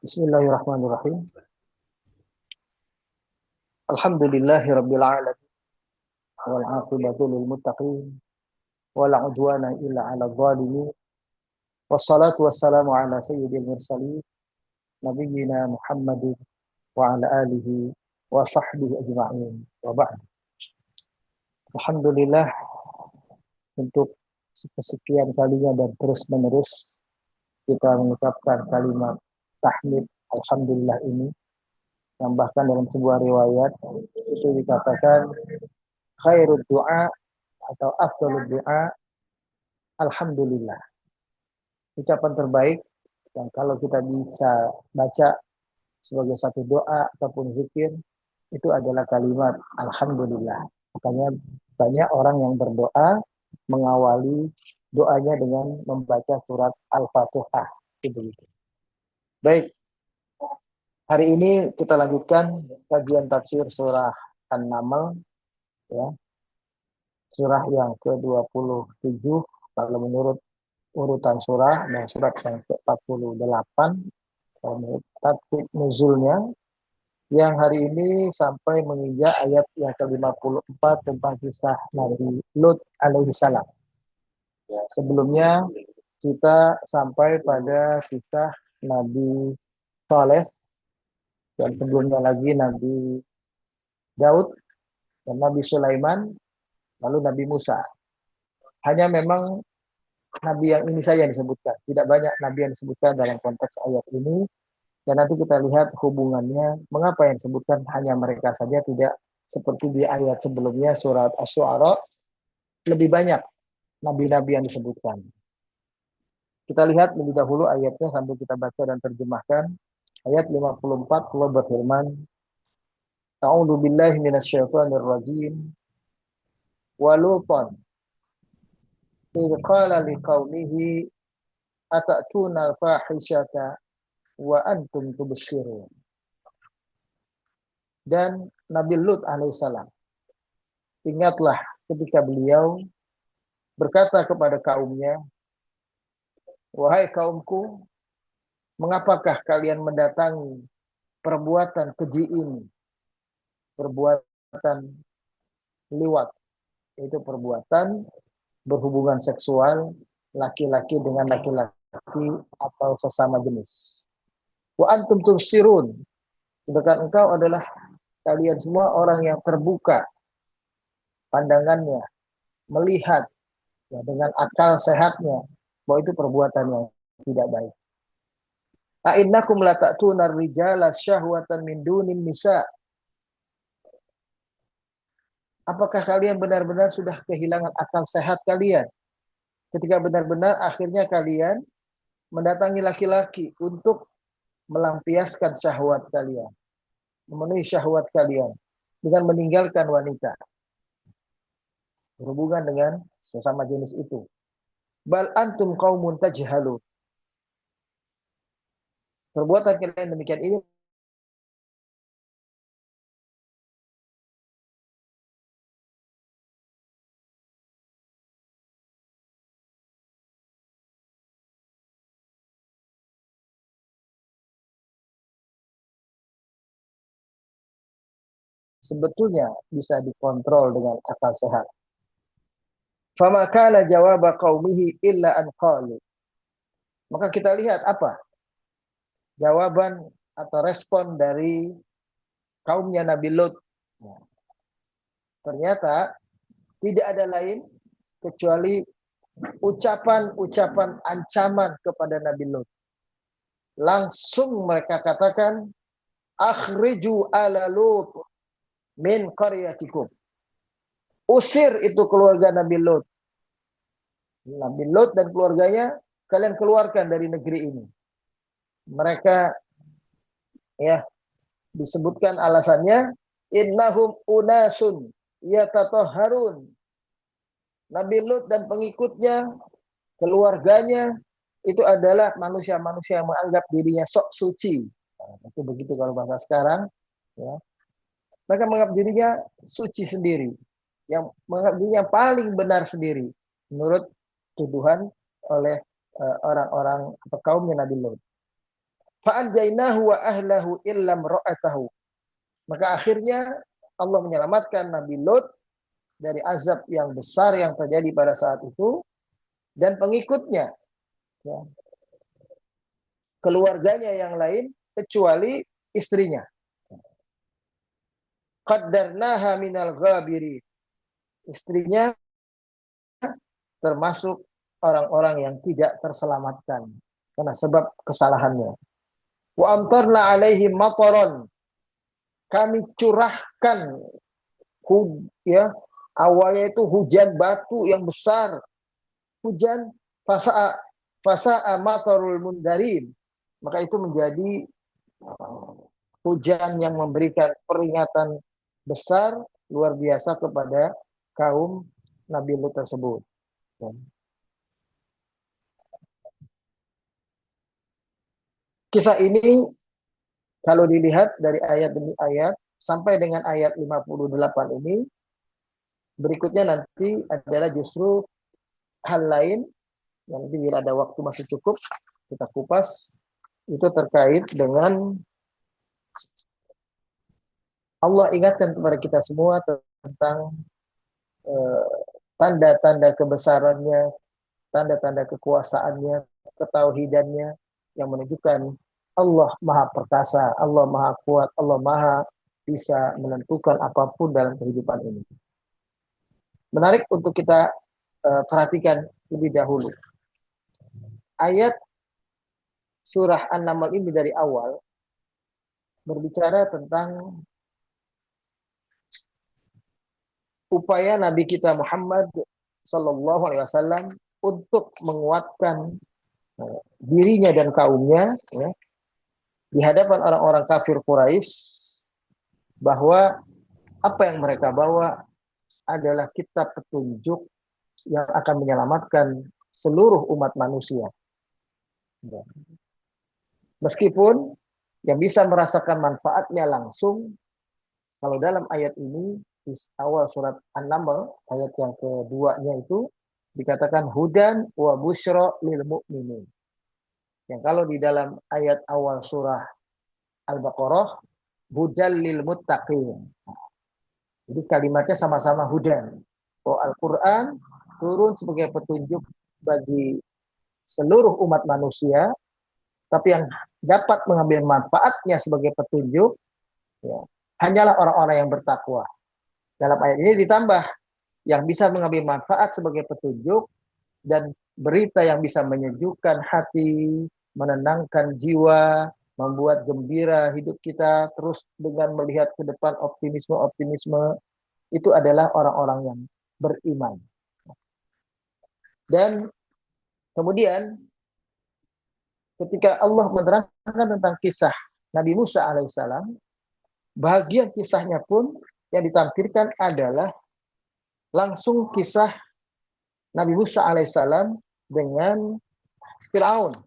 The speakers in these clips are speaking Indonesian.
Bismillahirrahmanirrahim. Alhamdulillahirabbil alamin wal 'aqibatu lil muttaqin wala 'udwana illa 'alal zalimin. Wassalatu wassalamu ala sayyidil mursalin nabiyyina Muhammadin wa ala alihi wa sahbihi ajma'in. Wa ba'd. Alhamdulillah untuk kesekian kalinya dan terus-menerus kita mengucapkan kalimat tahmid alhamdulillah ini, yang bahkan dalam sebuah riwayat itu dikatakan khairud du'a atau afdalud du'a alhamdulillah. Ucapan terbaik yang kalau kita bisa baca sebagai satu doa ataupun zikir itu adalah kalimat alhamdulillah. Makanya banyak orang yang berdoa mengawali doanya dengan membaca surat Al-Fatihah. Baik, hari ini kita lanjutkan kajian tafsir surah An-Naml, ya. Surah yang ke-27 kalau menurut urutan surah, dan surat yang ke-48 menurut tartib nuzulnya, yang hari ini sampai menginjak ayat yang ke-54 tentang kisah Nabi Lut alaihissalam. Ya, sebelumnya kita sampai pada kisah Nabi Saleh, dan sebelumnya lagi Nabi Daud dan Nabi Sulaiman, lalu Nabi Musa. Hanya memang Nabi yang ini saja yang disebutkan. Tidak banyak Nabi yang disebutkan dalam konteks ayat ini. Dan nanti kita lihat hubungannya, mengapa yang disebutkan hanya mereka saja, tidak seperti di ayat sebelumnya surat Asy-Syu'ara, lebih banyak nabi-nabi yang disebutkan. Kita lihat lebih dahulu ayatnya sambil kita baca dan terjemahkan. Ayat 54, Allah berfirman, A'udzu billahi minasyaitonir rajim. Wa Lutan idh qala liqaumihi atatuna al-fahishata wa antum tubsirun. Dan Nabi Lut alaihissalam, ingatlah ketika beliau berkata kepada kaumnya, wahai kaumku, mengapakah kalian mendatangi perbuatan keji ini, perbuatan liwat, itu perbuatan berhubungan seksual laki-laki dengan laki-laki atau sesama jenis. Wa antum tubsirun, sedangkan engkau adalah kalian semua orang yang terbuka pandangannya, melihat ya, dengan akal sehatnya bahwa itu perbuatan yang tidak baik. A'innakum lata'tunar rijala syahwatan min dunin nisa. Apakah kalian benar-benar sudah kehilangan akal sehat kalian ketika benar-benar akhirnya kalian mendatangi laki-laki untuk melampiaskan syahwat kalian, memenuhi syahwat kalian dengan meninggalkan wanita berhubungan dengan sesama jenis itu. Bal antum qaumun tajhalun. Perbuatan kalian demikian ini sebetulnya bisa dikontrol dengan akal sehat. Fama kana jawaba qaumihi illa an qalu. Maka kita lihat apa jawaban atau respon dari kaumnya Nabi Lut. Nah, ternyata tidak ada lain kecuali ucapan-ucapan ancaman kepada Nabi Lut. Langsung mereka katakan, akhriju ala Lut min qaryatikum. Usir itu keluarga Nabi Lut. Nabi Lut dan keluarganya kalian keluarkan dari negeri ini. Mereka ya disebutkan alasannya, innahum unasun yatatahharun. Nabi Lut dan pengikutnya, keluarganya itu adalah manusia-manusia yang menganggap dirinya sok suci. Nah, itu begitu kalau bahasa sekarang, ya. Mereka menganggap dirinya suci sendiri, yang menganggap dirinya paling benar sendiri menurut tuduhan oleh orang-orang atau kaumnya Nabi Lut. Fa'anjainahu wa ahlahu illa imra'atahu. Maka akhirnya Allah menyelamatkan Nabi Lut dari azab yang besar yang terjadi pada saat itu, dan pengikutnya, ya, keluarganya yang lain kecuali istrinya. Qaddarnaha minal ghabirin. Istrinya termasuk orang-orang yang tidak terselamatkan karena sebab kesalahannya. Wa amtarna alaihim mataron. Kami curahkan, ya, awalnya itu hujan batu yang besar, hujan fasa'a matarul mundarin. Maka itu menjadi hujan yang memberikan peringatan besar luar biasa kepada kaum Nabi Lut tersebut. Kisah ini kalau dilihat dari ayat demi ayat sampai dengan ayat 58 ini, berikutnya nanti adalah justru hal lain yang nanti bila ada waktu masih cukup kita kupas, itu terkait dengan Allah ingatkan kepada kita semua tentang tanda-tanda kebesarannya, tanda-tanda kekuasaannya, ketauhidannya yang menunjukkan Allah Maha Perkasa, Allah Maha Kuat, Allah Maha bisa menentukan apapun dalam kehidupan ini. Menarik untuk kita perhatikan lebih dahulu. Ayat surah An-Naml ini dari awal berbicara tentang upaya Nabi kita Muhammad Sallallahu Alaihi Wasallam untuk menguatkan dirinya dan kaumnya, ya, di hadapan orang-orang kafir Quraisy, bahwa apa yang mereka bawa adalah kitab petunjuk yang akan menyelamatkan seluruh umat manusia. Meskipun yang bisa merasakan manfaatnya langsung, kalau dalam ayat ini di awal surat An-Naml ayat yang keduanya itu dikatakan hudan wa busyra lil mu'minin. Yang kalau di dalam ayat awal surah Al-Baqarah hudal lil muttaqin. Jadi kalimatnya sama-sama hudan. Oh, Al-Qur'an turun sebagai petunjuk bagi seluruh umat manusia, tapi yang dapat mengambil manfaatnya sebagai petunjuk, ya, hanyalah orang-orang yang bertakwa. Dalam ayat ini ditambah yang bisa mengambil manfaat sebagai petunjuk dan berita yang bisa menyejukkan hati, menenangkan jiwa, membuat gembira hidup kita terus dengan melihat ke depan optimisme, itu adalah orang-orang yang beriman. Dan kemudian ketika Allah menerangkan tentang kisah Nabi Musa alaihissalam, bagian kisahnya pun yang ditampilkan adalah langsung kisah Nabi Musa alaihissalam dengan Fir'aun.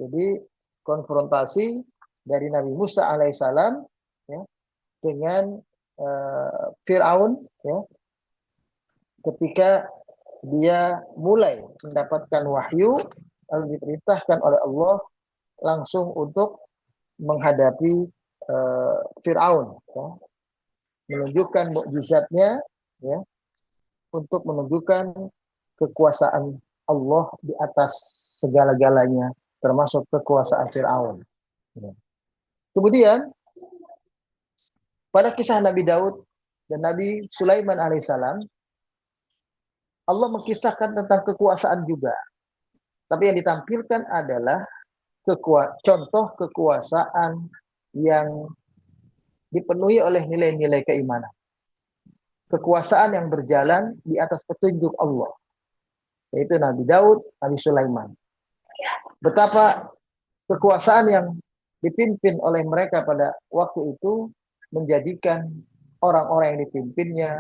Jadi konfrontasi dari Nabi Musa alaihissalam, ya, dengan Fir'aun, ya, ketika dia mulai mendapatkan wahyu lalu diperintahkan oleh Allah langsung untuk menghadapi Fir'aun, ya, menunjukkan mukjizatnya, ya, untuk menunjukkan kekuasaan Allah di atas segala-galanya, termasuk kekuasaan Fir'aun. Ya. Kemudian pada kisah Nabi Daud dan Nabi Sulaiman alaihissalam, Allah mengkisahkan tentang kekuasaan juga. Tapi yang ditampilkan adalah contoh kekuasaan yang dipenuhi oleh nilai-nilai keimanan. Kekuasaan yang berjalan di atas petunjuk Allah, yaitu Nabi Daud, Nabi Sulaiman. Betapa kekuasaan yang dipimpin oleh mereka pada waktu itu menjadikan orang-orang yang dipimpinnya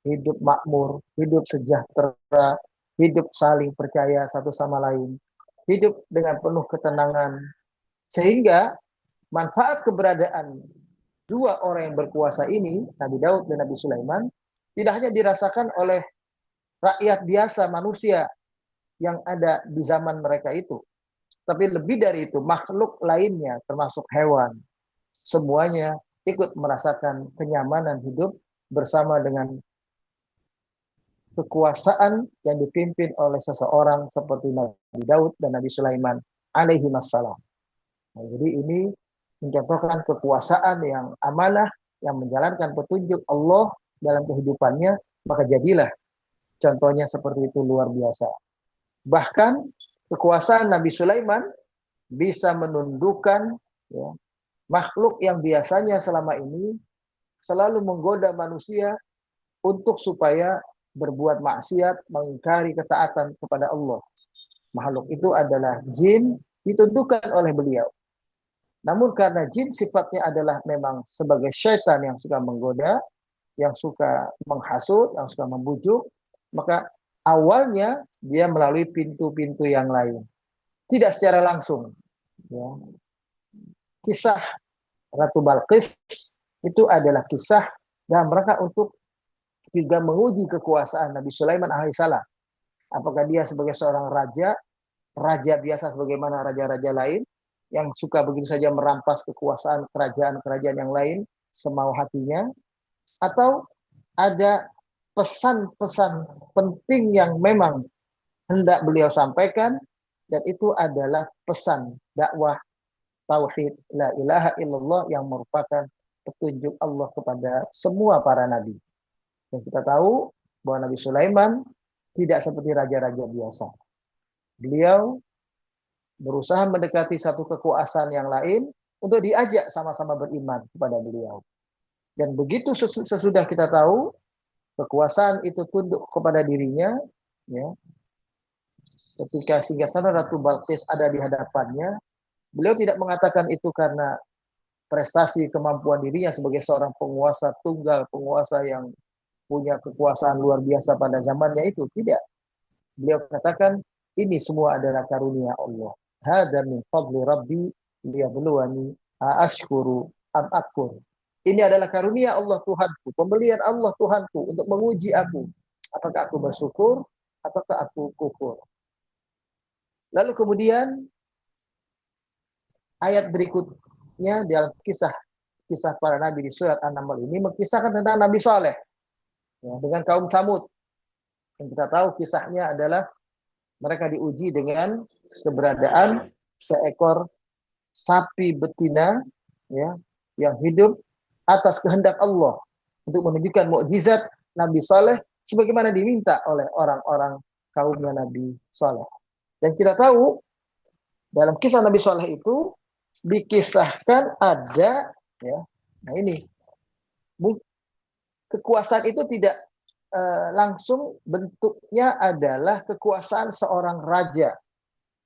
hidup makmur, hidup sejahtera, hidup saling percaya satu sama lain, hidup dengan penuh ketenangan, sehingga manfaat keberadaan dua orang yang berkuasa ini, Nabi Daud dan Nabi Sulaiman, tidak hanya dirasakan oleh rakyat biasa manusia yang ada di zaman mereka itu, Tapi lebih dari itu, makhluk lainnya termasuk hewan, semuanya ikut merasakan kenyamanan hidup bersama dengan kekuasaan yang dipimpin oleh seseorang seperti Nabi Daud dan Nabi Sulaiman alaihi wassalam. Nah, jadi ini mencontohkan kekuasaan yang amanah, yang menjalankan petunjuk Allah dalam kehidupannya, maka jadilah contohnya seperti itu luar biasa. Bahkan kekuasaan Nabi Sulaiman bisa menundukkan ya, makhluk yang biasanya selama ini selalu menggoda manusia untuk supaya berbuat maksiat, mengingkari ketaatan kepada Allah. Makhluk itu adalah jin, ditundukkan oleh beliau. Namun karena jin sifatnya adalah memang sebagai syaitan yang suka menggoda, yang suka menghasut, yang suka membujuk, maka awalnya dia melalui pintu-pintu yang lain. Tidak secara langsung. Ya. Kisah Ratu Balqis itu adalah kisah dalam rangka untuk juga menguji kekuasaan Nabi Sulaiman alaihissalam. Apakah dia sebagai seorang raja, raja biasa sebagaimana raja-raja lain, yang suka begitu saja merampas kekuasaan kerajaan-kerajaan yang lain semau hatinya, atau ada pesan-pesan penting yang memang hendak beliau sampaikan, dan itu adalah pesan dakwah tauhid la ilaha illallah yang merupakan petunjuk Allah kepada semua para nabi. Dan kita tahu bahwa Nabi Sulaiman tidak seperti raja-raja biasa. Beliau berusaha mendekati satu kekuasaan yang lain untuk diajak sama-sama beriman kepada beliau. Dan begitu sesudah kita tahu kekuasaan itu tunduk kepada dirinya, ya, ketika singgasana Ratu Balqis ada di hadapannya, beliau tidak mengatakan itu karena prestasi kemampuan dirinya sebagai seorang penguasa tunggal, penguasa yang punya kekuasaan luar biasa pada zamannya itu. Tidak. Beliau katakan, ini semua adalah karunia Allah. Hadza min fadli rabbi liyabluwani aashkuru am akfur. Ini adalah karunia Allah Tuhanku, pembelian Allah Tuhanku untuk menguji aku. Apakah aku bersyukur ataukah aku kufur. Lalu kemudian ayat berikutnya dalam kisah para nabi di surat An-Naml ini mengisahkan tentang Nabi Saleh ya, dengan kaum Tsamud. Yang kita tahu kisahnya adalah mereka diuji dengan keberadaan seekor sapi betina ya, yang hidup atas kehendak Allah untuk menunjukkan mukjizat Nabi Saleh sebagaimana diminta oleh orang-orang kaumnya Nabi Saleh. Dan kita tahu dalam kisah Nabi Saleh itu dikisahkan ada ya, nah ini kekuasaan itu tidak langsung bentuknya adalah kekuasaan seorang raja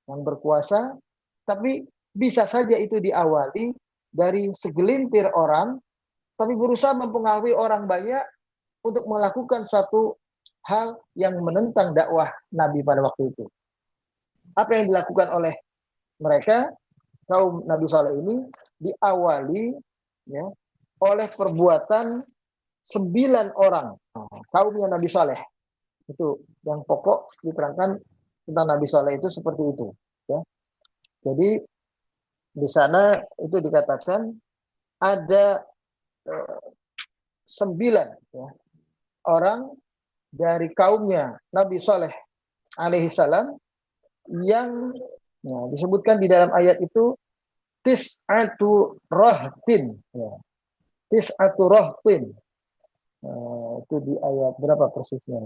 yang berkuasa, tapi bisa saja itu diawali dari segelintir orang, tapi berusaha mempengaruhi orang banyak untuk melakukan suatu hal yang menentang dakwah Nabi pada waktu itu. Apa yang dilakukan oleh mereka, kaum Nabi Saleh ini, diawali ya, oleh perbuatan 9 orang kaumnya Nabi Saleh. Itu yang pokok diterangkan tentang Nabi Saleh itu seperti itu ya. Jadi di sana itu dikatakan ada 9 ya, orang dari kaumnya Nabi Saleh alaihissalam yang disebutkan di dalam ayat itu tis'atu rahtin ya. Tis'atu rahtin. Itu di ayat berapa persisnya?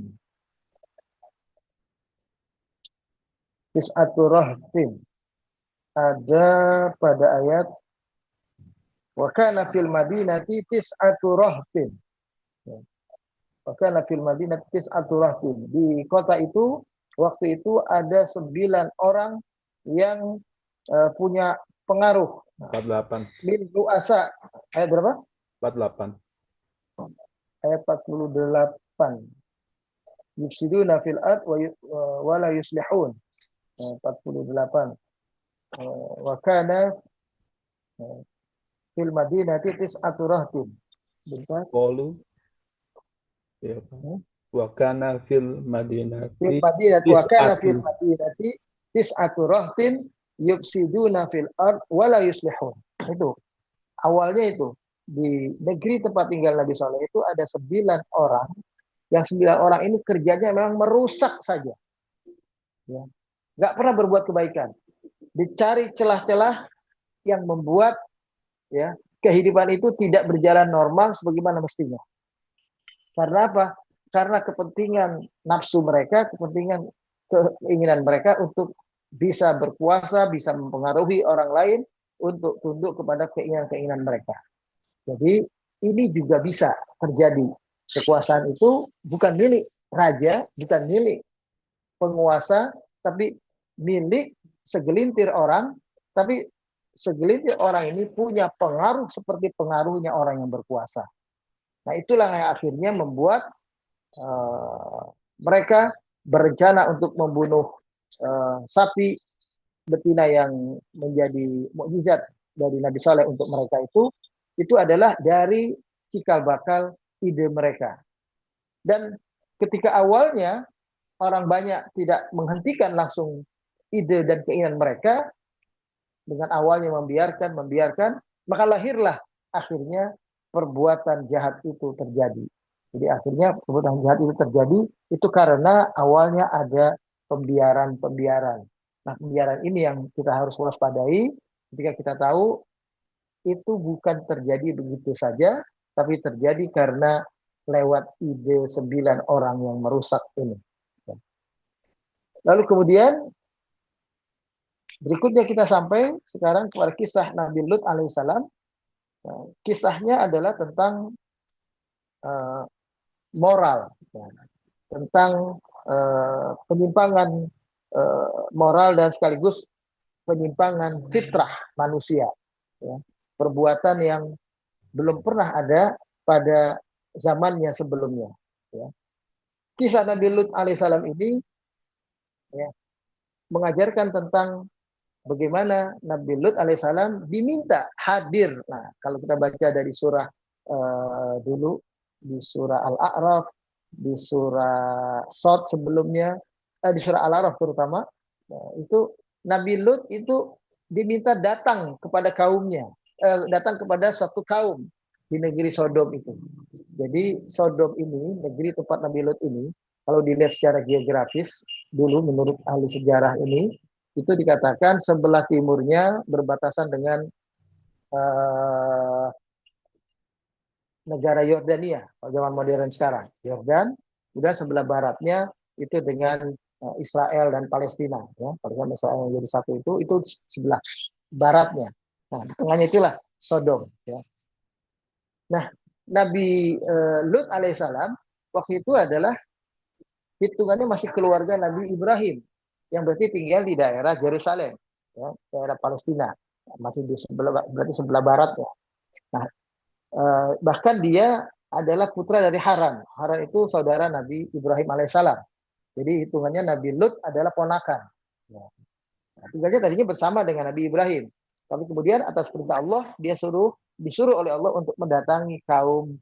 Tis'atu rahtin. Ada pada ayat wa kana fil madinati tis'atu rahtin. Wa kana fil madinati tis'atu rahtin. Di kota itu waktu itu ada 9 orang yang punya pengaruh. 48. Min ru'asa. Ayat berapa? 48. Ayat 48. Yufsiduna fil ard wa la yuslihun. 48. Wa kana fil madinati tis'atu rahtin. Bentar. Qalu ya. Wa kana fil madinati Fil madinati wa kana fil madinati tis'atu rahtin yufsiduna fil ard wala yuslihun. Itu awalnya itu di negeri tempat tinggal Nabi Soleh itu ada 9 orang, yang 9 orang ini kerjanya memang merusak saja, ya. Nggak pernah berbuat kebaikan, dicari celah-celah yang membuat, ya, kehidupan itu tidak berjalan normal sebagaimana mestinya. Karena apa? Karena kepentingan nafsu mereka, kepentingan keinginan mereka untuk bisa berkuasa, bisa mempengaruhi orang lain untuk tunduk kepada keinginan-keinginan mereka. Jadi ini juga bisa terjadi. Kekuasaan itu bukan milik raja, bukan milik penguasa, tapi milik segelintir orang. Tapi segelintir orang ini punya pengaruh seperti pengaruhnya orang yang berkuasa. Nah, itulah yang akhirnya membuat mereka berencana untuk membunuh sapi betina yang menjadi mukjizat dari Nabi Saleh untuk mereka itu adalah dari cikal bakal ide mereka. Dan ketika awalnya orang banyak tidak menghentikan langsung ide dan keinginan mereka, dengan awalnya membiarkan, maka lahirlah akhirnya perbuatan jahat itu terjadi. Jadi akhirnya perbuatan jahat itu terjadi itu karena awalnya ada pembiaran. Nah, pembiaran ini yang kita harus waspadai ketika kita tahu itu bukan terjadi begitu saja, tapi terjadi karena lewat ide 9 orang yang merusak ini. Lalu kemudian berikutnya kita sampai sekarang kepada kisah Nabi Lut alaihissalam. Kisahnya adalah tentang moral, tentang penyimpangan moral dan sekaligus penyimpangan fitrah manusia, ya. Perbuatan yang belum pernah ada pada zamannya sebelumnya, ya. Kisah Nabi Lut alaihissalam ini, ya, mengajarkan tentang bagaimana Nabi Lut alaihissalam diminta hadir. Nah, kalau kita baca dari surah dulu, di surah Al-A'raf, di surah Shad sebelumnya, di surah Al-A'raf terutama, itu Nabi Lut itu diminta datang kepada kaumnya, datang kepada satu kaum di negeri Sodom itu. Jadi Sodom ini, negeri tempat Nabi Lut ini, kalau dilihat secara geografis dulu menurut ahli sejarah ini, itu dikatakan sebelah timurnya berbatasan dengan negara Yordania, zaman modern sekarang, Yordan. Kemudian sebelah baratnya itu dengan Israel dan Palestina, ya. Palestina Israel yang jadi satu itu sebelah baratnya. Nah, tengahnya itulah Sodom, ya. Nah, Nabi Lut alaihissalam waktu itu adalah hitungannya masih keluarga Nabi Ibrahim yang berarti tinggal di daerah Yerusalem, ya, daerah Palestina, masih di sebelah, berarti sebelah barat, ya. Nah, bahkan dia adalah putra dari Haran. Haran itu saudara Nabi Ibrahim alaihissalam. Jadi hitungannya Nabi Lut adalah ponakan. Nah, tinggalnya tadinya bersama dengan Nabi Ibrahim. Tapi kemudian atas perintah Allah dia disuruh oleh Allah untuk mendatangi kaum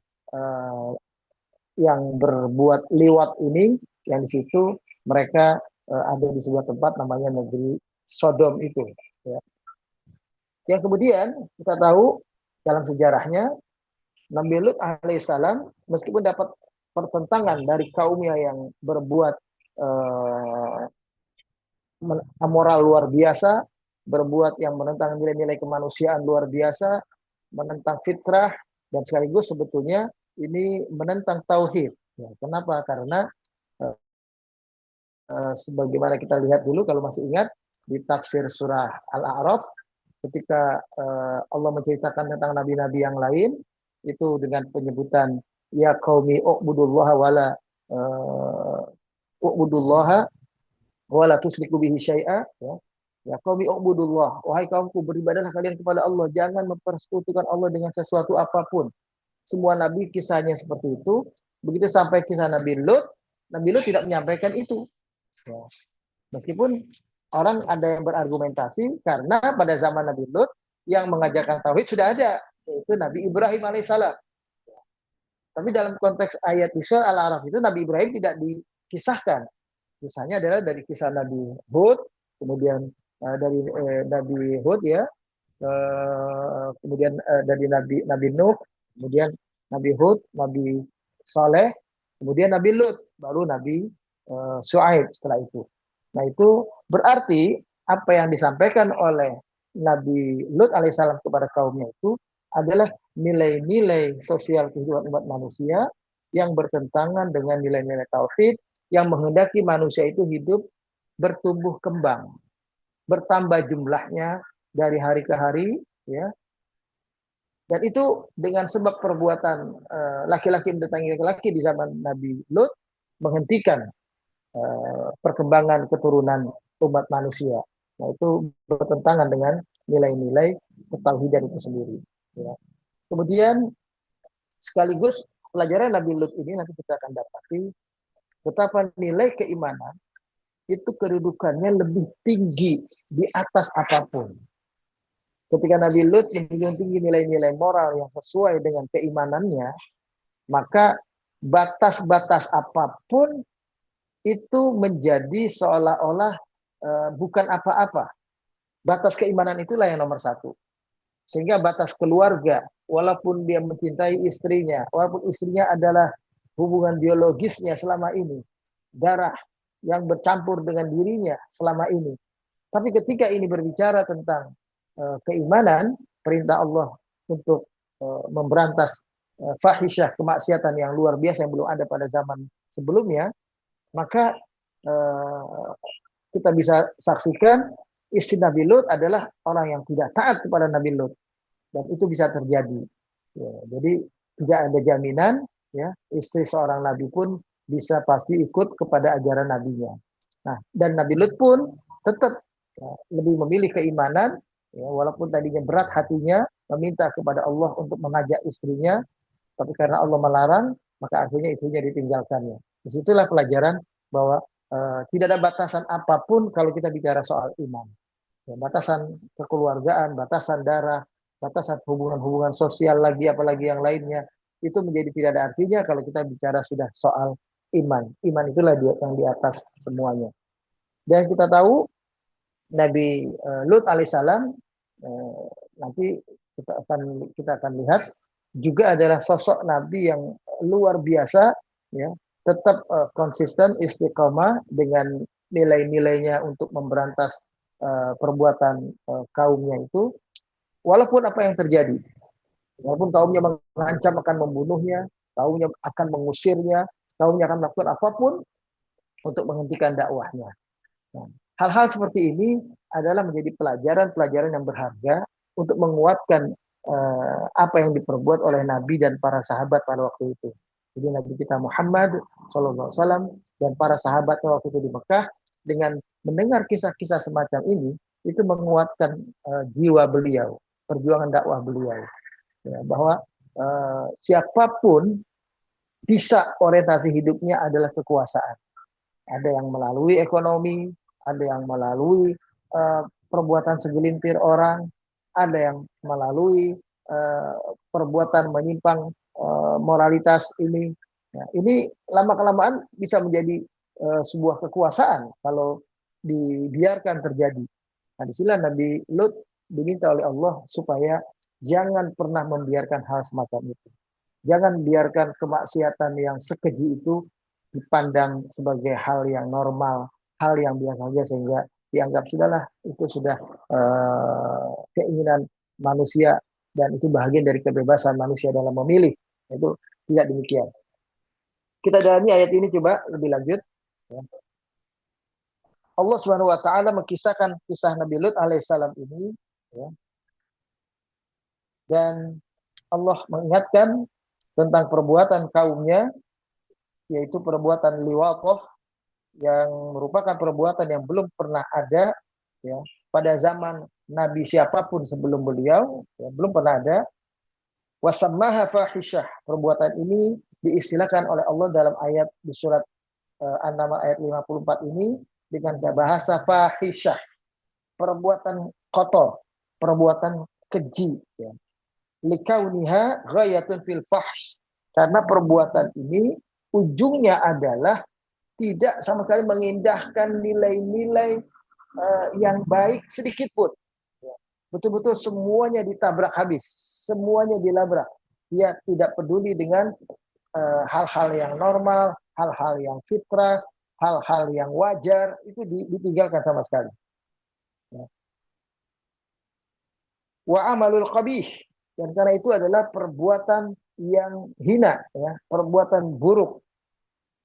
yang berbuat liwat ini, yang di situ mereka ada di sebuah tempat namanya negeri Sodom itu, ya. Yang kemudian kita tahu dalam sejarahnya Nabi Lut alaihissalam meskipun dapat pertentangan dari kaumnya yang berbuat amoral luar biasa, berbuat yang menentang nilai-nilai kemanusiaan luar biasa, menentang fitrah, dan sekaligus sebetulnya ini menentang tauhid. Ya, kenapa? Karena sebagaimana kita lihat dulu kalau masih ingat di tafsir surah Al-A'raf, ketika Allah menceritakan tentang nabi-nabi yang lain itu dengan penyebutan ya qaumi u'budullaha wala u'budullaha wala tusriku bihi syai'a, ya. Ya qaumi u'budullah, wahai kaumku beribadahlah kalian kepada Allah, jangan mempersekutukan Allah dengan sesuatu apapun. Semua nabi kisahnya seperti itu. Begitu sampai kisah Nabi Lut tidak menyampaikan itu, ya. Meskipun orang ada yang berargumentasi karena pada zaman Nabi Lut yang mengajarkan tauhid sudah ada, yaitu Nabi Ibrahim alaihissalam. Tapi dalam konteks ayat di surah Al-A'raf itu Nabi Ibrahim tidak dikisahkan. Kisahnya adalah dari kisah Nabi Hud, kemudian dari Nabi Hud ya, kemudian dari Nabi Nuh, kemudian Nabi Hud, Nabi Saleh, kemudian Nabi Lut, baru Nabi Syuaib setelah itu. Nah itu berarti apa yang disampaikan oleh Nabi Lut alaihissalam kepada kaumnya itu adalah nilai-nilai sosial kehidupan umat manusia yang bertentangan dengan nilai-nilai tauhid yang menghendaki manusia itu hidup bertumbuh kembang, bertambah jumlahnya dari hari ke hari, ya. Dan itu dengan sebab perbuatan laki-laki mendatangi laki-laki di zaman Nabi Lut menghentikan perkembangan keturunan umat manusia. Nah itu bertentangan dengan nilai-nilai ketauhidan itu sendiri. Ya. Kemudian sekaligus pelajaran Nabi Lut ini nanti kita akan dapati betapa nilai keimanan itu kedudukannya lebih tinggi di atas apapun. Ketika Nabi Lut menjunjung tinggi nilai-nilai moral yang sesuai dengan keimanannya, maka batas-batas apapun itu menjadi seolah-olah bukan apa-apa. Batas keimanan itulah yang nomor satu. Sehingga batas keluarga, walaupun dia mencintai istrinya, walaupun istrinya adalah hubungan biologisnya selama ini, darah yang bercampur dengan dirinya selama ini. Tapi ketika ini berbicara tentang keimanan, perintah Allah untuk memberantas fahisyah, kemaksiatan yang luar biasa yang belum ada pada zaman sebelumnya, maka kita bisa saksikan istri Nabi Lut adalah orang yang tidak taat kepada Nabi Lut, dan itu bisa terjadi. Ya, jadi tidak ada jaminan ya istri seorang nabi pun bisa pasti ikut kepada ajaran nabinya. Nah, dan Nabi Lut pun tetap ya, lebih memilih keimanan, ya, walaupun tadinya berat hatinya meminta kepada Allah untuk mengajak istrinya, tapi karena Allah melarang, maka akhirnya istrinya ditinggalkannya. Disitulah pelajaran bahwa tidak ada batasan apapun kalau kita bicara soal iman. Ya, batasan kekeluargaan, batasan darah, batasan hubungan-hubungan sosial lagi, apalagi yang lainnya, itu menjadi tidak ada artinya kalau kita bicara sudah soal iman. Iman itulah yang di atas semuanya. Dan kita tahu Nabi Lut alaihissalam nanti kita akan lihat juga adalah sosok Nabi yang luar biasa, ya, tetap konsisten istiqomah dengan nilai-nilainya untuk memberantas perbuatan kaumnya itu, walaupun apa yang terjadi, walaupun kaumnya mengancam akan membunuhnya, kaumnya akan mengusirnya, kaumnya akan melakukan apapun untuk menghentikan dakwahnya. Nah, hal-hal seperti ini adalah menjadi pelajaran-pelajaran yang berharga untuk menguatkan apa yang diperbuat oleh Nabi dan para sahabat pada waktu itu. Jadi Nabi kita Muhammad SAW dan para sahabatnya waktu itu di Mekah, dengan mendengar kisah-kisah semacam ini, itu menguatkan jiwa beliau, perjuangan dakwah beliau. Ya, bahwa siapapun bisa orientasi hidupnya adalah kekuasaan. Ada yang melalui ekonomi, ada yang melalui perbuatan segelintir orang, ada yang melalui perbuatan menyimpang moralitas ini. Nah, ini lama-kelamaan bisa menjadi sebuah kekuasaan kalau dibiarkan terjadi. Nah, disinilah Nabi Lut diminta oleh Allah supaya jangan pernah membiarkan hal semacam itu. Jangan biarkan kemaksiatan yang sekeji itu dipandang sebagai hal yang normal, hal yang biasa saja, sehingga dianggap sudahlah itu sudah keinginan manusia dan itu bahagian dari kebebasan manusia dalam memilih. Itu tidak demikian. Kita dalami ayat ini coba lebih lanjut. Allah Subhanahu wa taala mengisahkan kisah Nabi Lut alaihissalam ini, ya. Dan Allah mengingatkan tentang perbuatan kaumnya, yaitu perbuatan liwatoh, yang merupakan perbuatan yang belum pernah ada, ya, pada zaman Nabi siapapun sebelum beliau, ya, belum pernah ada. Wasammaha fahisyah, perbuatan ini diistilahkan oleh Allah dalam ayat di surat An-Naml ayat 54 ini dengan bahasa fahisyah, perbuatan kotor, perbuatan keji, ya. Likauniha ghayatun fil fahsh, karena perbuatan ini ujungnya adalah tidak sama sekali mengindahkan nilai-nilai yang baik sedikit pun. Betul-betul semuanya ditabrak habis, semuanya dilabrak. Dia tidak peduli dengan hal-hal yang normal, hal-hal yang fitrah, hal-hal yang wajar, itu ditinggalkan sama sekali. Wa amalul qabih, dan karena itu adalah perbuatan yang hina, ya, perbuatan buruk.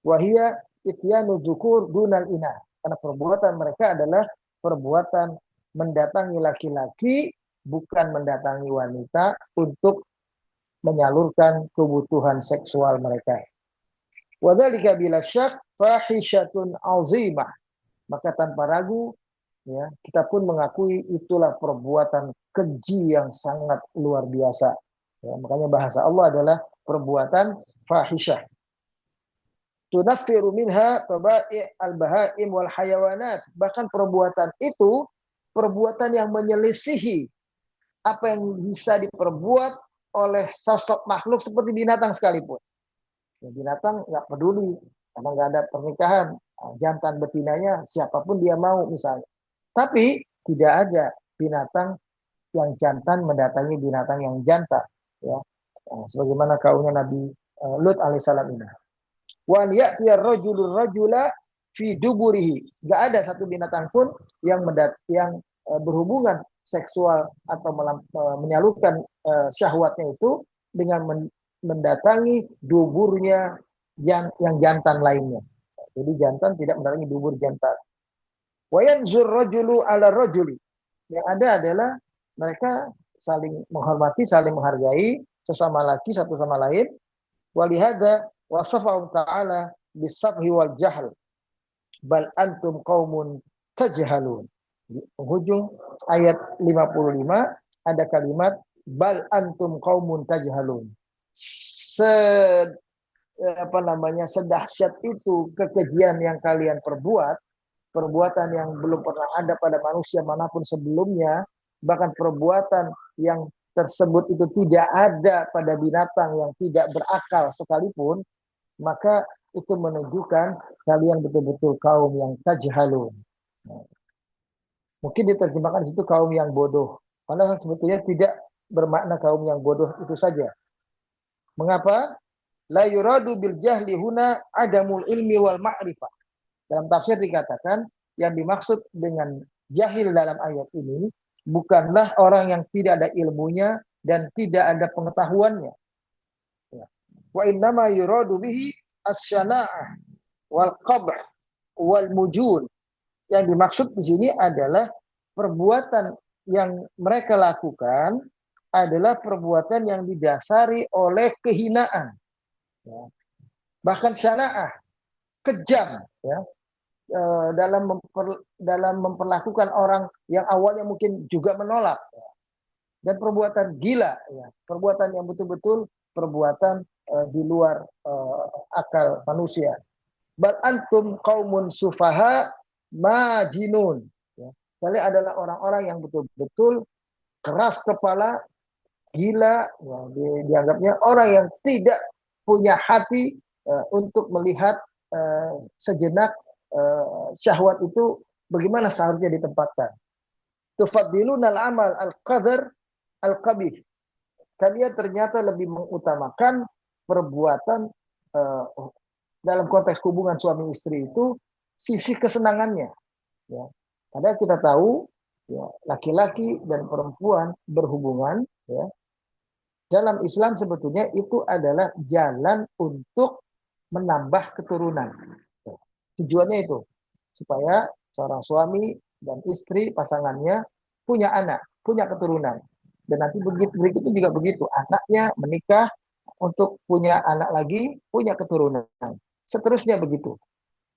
Wahia ityanu dzukur dunal inah, karena perbuatan mereka adalah perbuatan mendatangi laki-laki, bukan mendatangi wanita untuk menyalurkan kebutuhan seksual mereka. Wadzalika bila syak fahisyatun azimah, maka tanpa ragu, ya, kita pun mengakui itulah perbuatan keji yang sangat luar biasa. Ya, makanya bahasa Allah adalah perbuatan fahisyah. Tunaffiru minha tabai' al-bahaim wal hayawanat. Bahkan perbuatan itu perbuatan yang menyelisihi apa yang bisa diperbuat oleh sosok makhluk seperti binatang sekalipun. Ya, binatang nggak peduli karena nggak ada pernikahan, jantan betinanya siapapun dia mau misalnya. Tapi tidak ada binatang yang jantan mendatangi binatang yang jantan, ya. Sebagaimana kaumnya Nabi Lut alaihissalam ini. Wa ya'tiyar rajulur rajula fi duburihi. Enggak ada satu binatang pun yang berhubungan seksual atau menyalurkan syahwatnya itu dengan mendatangi duburnya yang jantan lainnya. Jadi jantan tidak mendatangi dubur jantan. Wa yanzur rajulu ala rajuli. Yang ada adalah mereka saling menghormati, saling menghargai sesama laki satu sama lain. Walihada wasafahu ta'ala bisafhi wal jahl. Bal antum qaumun tajhalun. Di penghujung ayat 55 ada kalimat bal antum qaumun tajhalun. Sedahsyat itu kekejian yang kalian perbuat, perbuatan yang belum pernah ada pada manusia manapun sebelumnya, bahkan perbuatan yang tersebut itu tidak ada pada binatang yang tidak berakal sekalipun, maka itu menunjukkan kalian betul-betul kaum yang tajhalun. Mungkin diterjemahkan di situ kaum yang bodoh, padahal sebetulnya tidak bermakna kaum yang bodoh itu saja. Mengapa? La yuradu bil jahli huna adamul ilmi wal ma'rifah. Dalam tafsir dikatakan yang dimaksud dengan jahil dalam ayat ini bukanlah orang yang tidak ada ilmunya dan tidak ada pengetahuannya. Wa innama yuradu bihi as-syana'ah wal qabh wal mujun. Yang dimaksud di sini adalah perbuatan yang mereka lakukan adalah perbuatan yang didasari oleh kehinaan. Ya. Bahkan syanaah, kejam, ya, dalam memperlakukan orang yang awalnya mungkin juga menolak, ya. Dan perbuatan gila, ya, perbuatan yang betul-betul perbuatan di luar akal manusia. Bal antum qaumun sufaha majinun, ya. Kalian adalah orang-orang yang betul-betul keras kepala, gila, ya, dianggapnya orang yang tidak punya hati untuk melihat sejenak syahwat itu bagaimana seharusnya ditempatkan. Tufaddiluna al-amal al-qadar al-qabih. Kalian ternyata lebih mengutamakan perbuatan dalam konteks hubungan suami istri itu sisi kesenangannya. Ya. Padahal kita tahu, ya, laki-laki dan perempuan berhubungan, ya, dalam Islam sebetulnya itu adalah jalan untuk menambah keturunan. Tujuannya itu supaya seorang suami dan istri pasangannya punya anak, punya keturunan. Dan nanti berikutnya juga begitu, anaknya menikah untuk punya anak lagi, punya keturunan. Seterusnya begitu.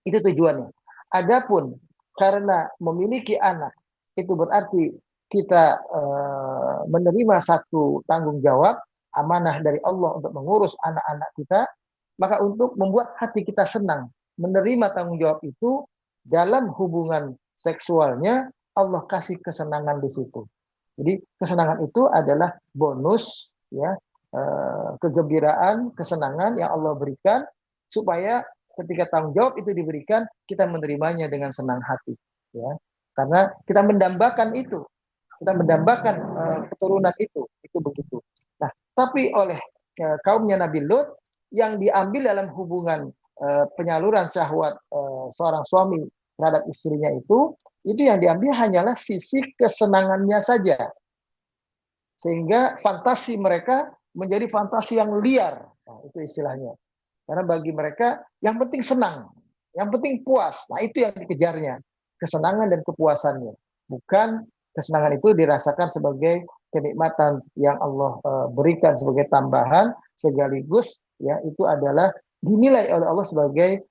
Itu tujuannya. Adapun karena memiliki anak itu berarti kita menerima satu tanggung jawab, amanah dari Allah untuk mengurus anak-anak kita, maka untuk membuat hati kita senang menerima tanggung jawab itu, dalam hubungan seksualnya Allah kasih kesenangan di situ. Jadi kesenangan itu adalah bonus, ya, kegembiraan, kesenangan yang Allah berikan supaya ketika tanggung jawab itu diberikan kita menerimanya dengan senang hati, ya. Karena kita mendambakan itu, kita mendambakan keturunan itu begitu. Nah, tapi oleh kaumnya Nabi Lut yang diambil dalam hubungan penyaluran syahwat seorang suami terhadap istrinya itu yang diambil hanyalah sisi kesenangannya saja. Sehingga fantasi mereka menjadi fantasi yang liar. Nah, itu istilahnya. Karena bagi mereka yang penting senang, yang penting puas. Nah, itu yang dikejarnya, kesenangan dan kepuasannya. Bukan kesenangan itu dirasakan sebagai kenikmatan yang Allah berikan sebagai tambahan, sekaligus ya itu adalah dinilai oleh Allah sebagai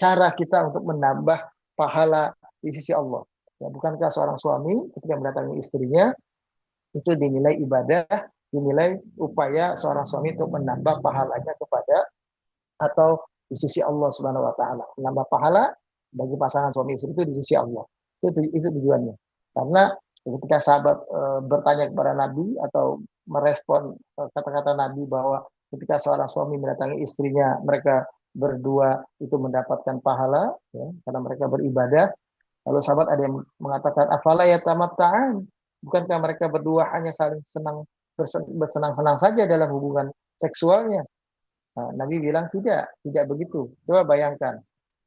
cara kita untuk menambah pahala di sisi Allah. Ya, bukankah seorang suami ketika mendatangi istrinya itu dinilai ibadah, dinilai upaya seorang suami untuk menambah pahalanya kepada atau di sisi Allah Subhanahu wa taala. Menambah pahala bagi pasangan suami istri itu di sisi Allah. Itu tujuannya. Karena ketika sahabat bertanya kepada Nabi atau merespon kata-kata Nabi bahwa ketika seorang suami mendatangi istrinya, mereka berdua itu mendapatkan pahala ya, karena mereka beribadah. Lalu sahabat ada yang mengatakan afala yatamatta'an? Bukankah mereka berdua hanya saling senang bersenang-senang saja dalam hubungan seksualnya? Nah, Nabi bilang tidak begitu. Coba bayangkan,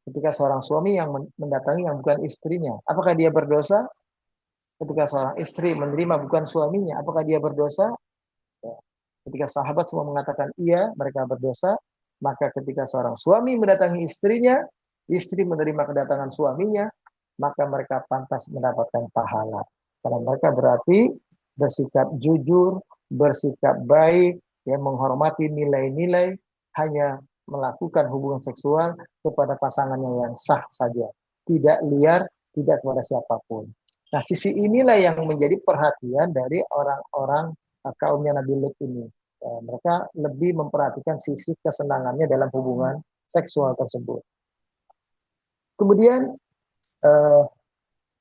ketika seorang suami yang mendatangi yang bukan istrinya, apakah dia berdosa? Ketika seorang istri menerima bukan suaminya, apakah dia berdosa? Ya. Ketika sahabat semua mengatakan iya, mereka berdosa. Maka ketika seorang suami mendatangi istrinya, istri menerima kedatangan suaminya, maka mereka pantas mendapatkan pahala. Karena mereka berarti bersikap jujur, bersikap baik, ya, menghormati nilai-nilai, hanya melakukan hubungan seksual kepada pasangannya yang sah saja. Tidak liar, tidak kepada siapapun. Nah, sisi inilah yang menjadi perhatian dari orang-orang kaumnya Nabi Lut ini. Mereka lebih memperhatikan sisi kesenangannya dalam hubungan seksual tersebut. Kemudian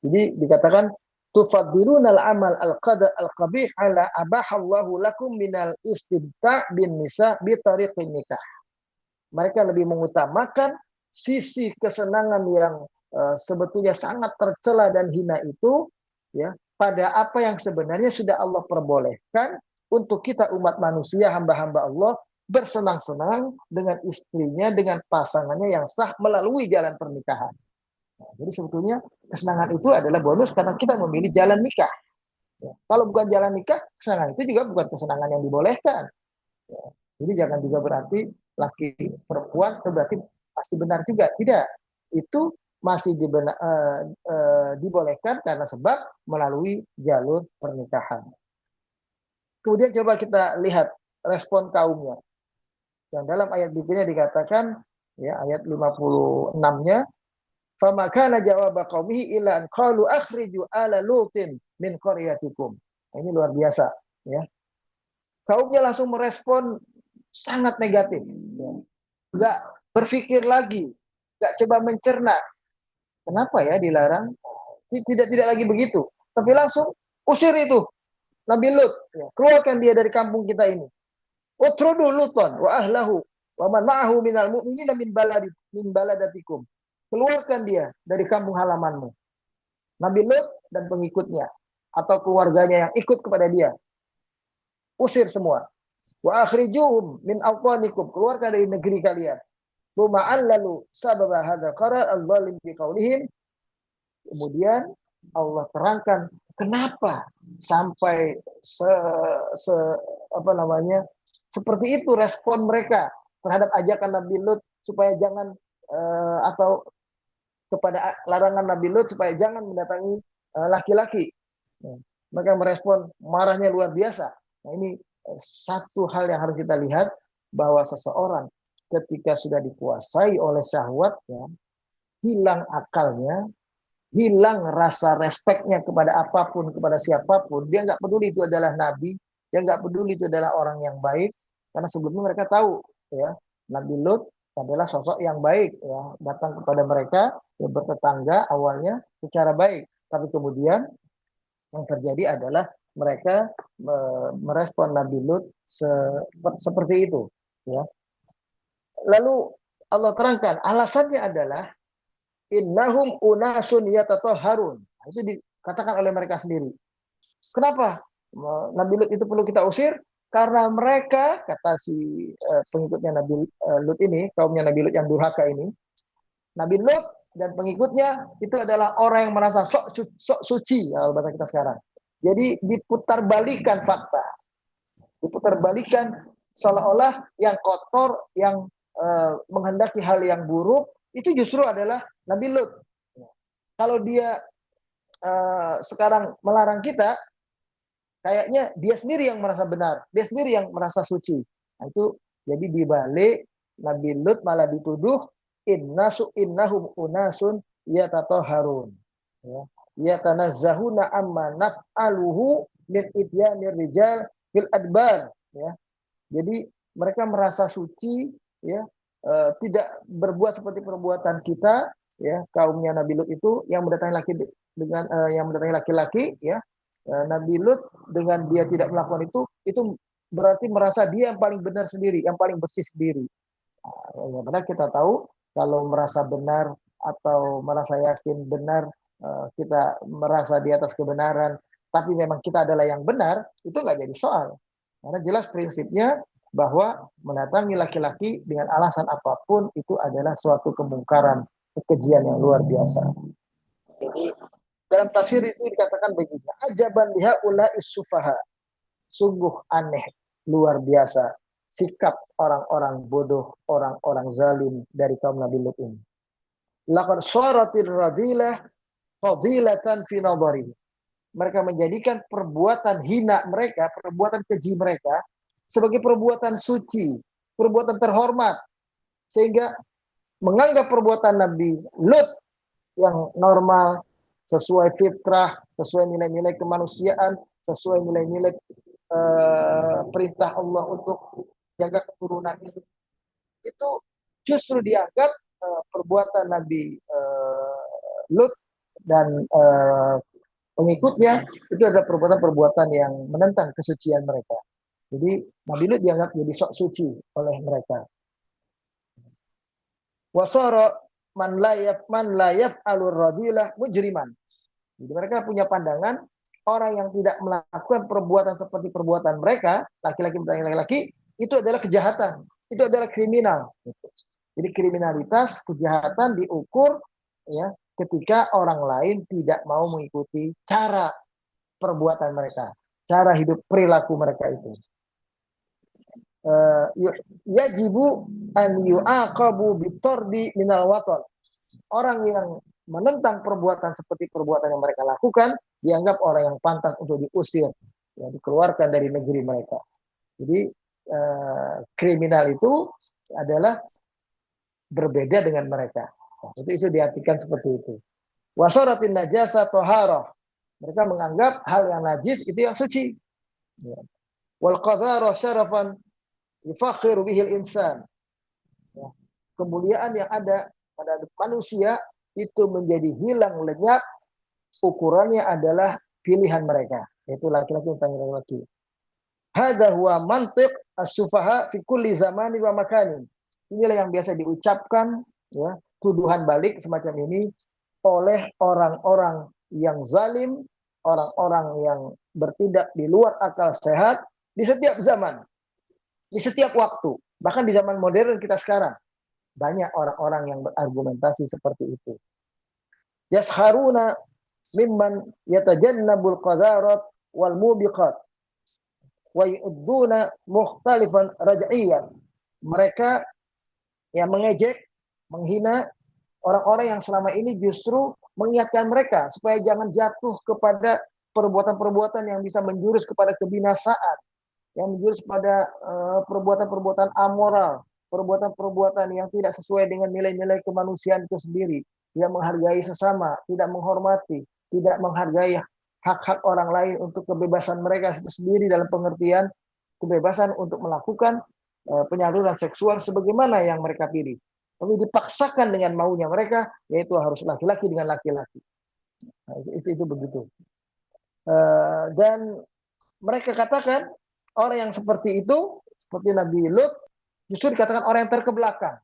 jadi dikatakan tufaddiluna al-amal al-qada al-qabih ala abahallahu lakum minal istimta' bin nisa bi tariqin nikah. Mereka lebih mengutamakan sisi kesenangan yang sebetulnya sangat tercela dan hina itu ya pada apa yang sebenarnya sudah Allah perbolehkan untuk kita umat manusia hamba-hamba Allah bersenang-senang dengan istrinya, dengan pasangannya yang sah melalui jalan pernikahan. Nah, jadi sebetulnya kesenangan itu adalah bonus karena kita memilih jalan nikah. Ya. Kalau bukan jalan nikah, kesenangan itu juga bukan kesenangan yang dibolehkan. Ya. Jadi jangan juga berarti laki perempuan itu berarti pasti benar juga. Tidak. Itu masih dibolehkan karena sebab melalui jalur pernikahan. Kemudian coba kita lihat respon kaumnya. Yang dalam ayat berikutnya dikatakan, ya ayat 56-nya, fama kana jawab qaumihi illa an qalu akhriju ala lutin min qaryatikum. Ini luar biasa, ya. Kaumnya langsung merespon sangat negatif, ya. Enggak berpikir lagi, enggak coba mencerna. Kenapa ya dilarang? Tidak lagi begitu, tapi langsung usir itu Nabi Lut, ya. Keluarkan dia dari kampung kita ini. Utrudu Luton wa ahlahu wa man ma'ahu minal mu'minina min baladatikum. Keluarkan dia dari kampung halamanmu. Nabi Lut dan pengikutnya atau keluarganya yang ikut kepada dia. Usir semua. Wa akhrijuhum min awqanikum. Keluarkan dari negeri kalian. Tsuma'an lalu sababa hadza qara al-zalim bi qaulihim. Kemudian Allah terangkan kenapa sampai seperti itu respon mereka terhadap ajakan Nabi Lut supaya jangan atau kepada larangan Nabi Lut supaya jangan mendatangi laki-laki. Mereka merespon marahnya luar biasa. Nah, ini satu hal yang harus kita lihat bahwa seseorang ketika sudah dikuasai oleh syahwat, ya, hilang akalnya, hilang rasa respeknya kepada apapun, kepada siapapun. Dia nggak peduli itu adalah nabi, dia nggak peduli itu adalah orang yang baik, karena sebelumnya mereka tahu, ya, Nabi Lut adalah sosok yang baik, ya, datang kepada mereka, ya, bertetangga awalnya secara baik, tapi kemudian yang terjadi adalah mereka merespon Nabi Lut seperti itu, ya. Lalu Allah terangkan alasannya adalah innahum unasun yatatahharun. Nah, itu dikatakan oleh mereka sendiri. Kenapa Nabi Lut itu perlu kita usir? Karena mereka, kata si pengikutnya Nabi Lut ini, kaumnya Nabi Lut yang durhaka ini, Nabi Lut dan pengikutnya itu adalah orang yang merasa sok suci, kalau bahasa kita sekarang. Jadi diputarbalikan fakta, diputarbalikan seolah-olah yang kotor, yang menghendaki hal yang buruk, itu justru adalah Nabi Lut. Kalau dia sekarang melarang kita, kayaknya dia sendiri yang merasa benar, dia sendiri yang merasa suci. Nah, itu jadi dibalik Nabi Lut malah dituduh innahum unasun yatatoharun. Ya. Yatanazzahuna amma naf'aluhu min idyanir rijal fil adbar. Ya. Jadi mereka merasa suci, ya, tidak berbuat seperti perbuatan kita, ya, kaumnya Nabi Lut itu yang mendatangi laki dengan yang mendatangi laki-laki, ya. Nabi Lut dengan dia tidak melakukan itu berarti merasa dia yang paling benar sendiri, yang paling bersih sendiri. Ya, padahal kita tahu kalau merasa benar atau merasa yakin benar, kita merasa di atas kebenaran, tapi memang kita adalah yang benar, itu nggak jadi soal. Karena jelas prinsipnya bahwa mendatangi laki-laki dengan alasan apapun itu adalah suatu kemungkaran, kekejian yang luar biasa. Jadi dalam tafsir itu dikatakan begini, ajaban liha ula isufaha, sungguh aneh, luar biasa sikap orang-orang bodoh, orang-orang zalim dari kaum Nabi Lut ini. Laqad syaratir radilah fadilatan fi nadhari. Mereka menjadikan perbuatan hina mereka, perbuatan keji mereka sebagai perbuatan suci, perbuatan terhormat. Sehingga menganggap perbuatan Nabi Lut yang normal, sesuai fitrah, sesuai nilai-nilai kemanusiaan, sesuai nilai-nilai perintah Allah untuk jaga keturunan ini, itu justru dianggap perbuatan Nabi Lut dan pengikutnya itu adalah perbuatan-perbuatan yang menentang kesucian mereka. Jadi Nabi Lut dianggap jadi sok suci oleh mereka. Wasara man layaf alur radilah mujriman. Jadi mereka punya pandangan orang yang tidak melakukan perbuatan seperti perbuatan mereka, laki-laki mendatangi laki-laki, itu adalah kejahatan, itu adalah kriminal. Jadi kriminalitas, kejahatan diukur, ya, ketika orang lain tidak mau mengikuti cara perbuatan mereka, cara hidup perilaku mereka itu. Yajibu an yu'aqabu bitordi minal waton. Orang yang menentang perbuatan seperti perbuatan yang mereka lakukan dianggap orang yang pantas untuk diusir, ya, dikeluarkan dari negeri mereka. Jadi kriminal itu adalah berbeda dengan mereka. Nah, itu diartikan seperti itu. Wasaratin najasa toharoh. Mereka menganggap hal yang najis itu yang suci. Ya. Wal qadhara syarafan yufakhiru bihil insan. Ya. Kemuliaan yang ada pada manusia itu menjadi hilang lenyap, ukurannya adalah pilihan mereka, yaitu laki-laki tentang laki-laki. Hadza huwa mantiq as-sufaha fi kulli zamani wa makanin. Inilah yang biasa diucapkan, ya, tuduhan balik semacam ini oleh orang-orang yang zalim, orang-orang yang bertindak di luar akal sehat di setiap zaman, di setiap waktu, bahkan di zaman modern kita sekarang. Banyak orang-orang yang berargumentasi seperti itu. Yasharuna mimman yatajannabul qadarat wal mubiqat wa yu'duna mukhtalifan raj'iyan. Mereka yang mengejek, menghina orang-orang yang selama ini justru mengingatkan mereka supaya jangan jatuh kepada perbuatan-perbuatan yang bisa menjurus kepada kebinasaan, yang menjurus pada perbuatan-perbuatan amoral, perbuatan-perbuatan yang tidak sesuai dengan nilai-nilai kemanusiaan itu sendiri, tidak menghargai sesama, tidak menghormati, tidak menghargai hak-hak orang lain untuk kebebasan mereka itu sendiri dalam pengertian kebebasan untuk melakukan penyaluran seksual sebagaimana yang mereka pilih. Tapi dipaksakan dengan maunya mereka, yaitu harus laki-laki dengan laki-laki. Nah, itu begitu. Dan mereka katakan orang yang seperti itu, seperti Nabi Lut, justru dikatakan orang yang terkebelakang,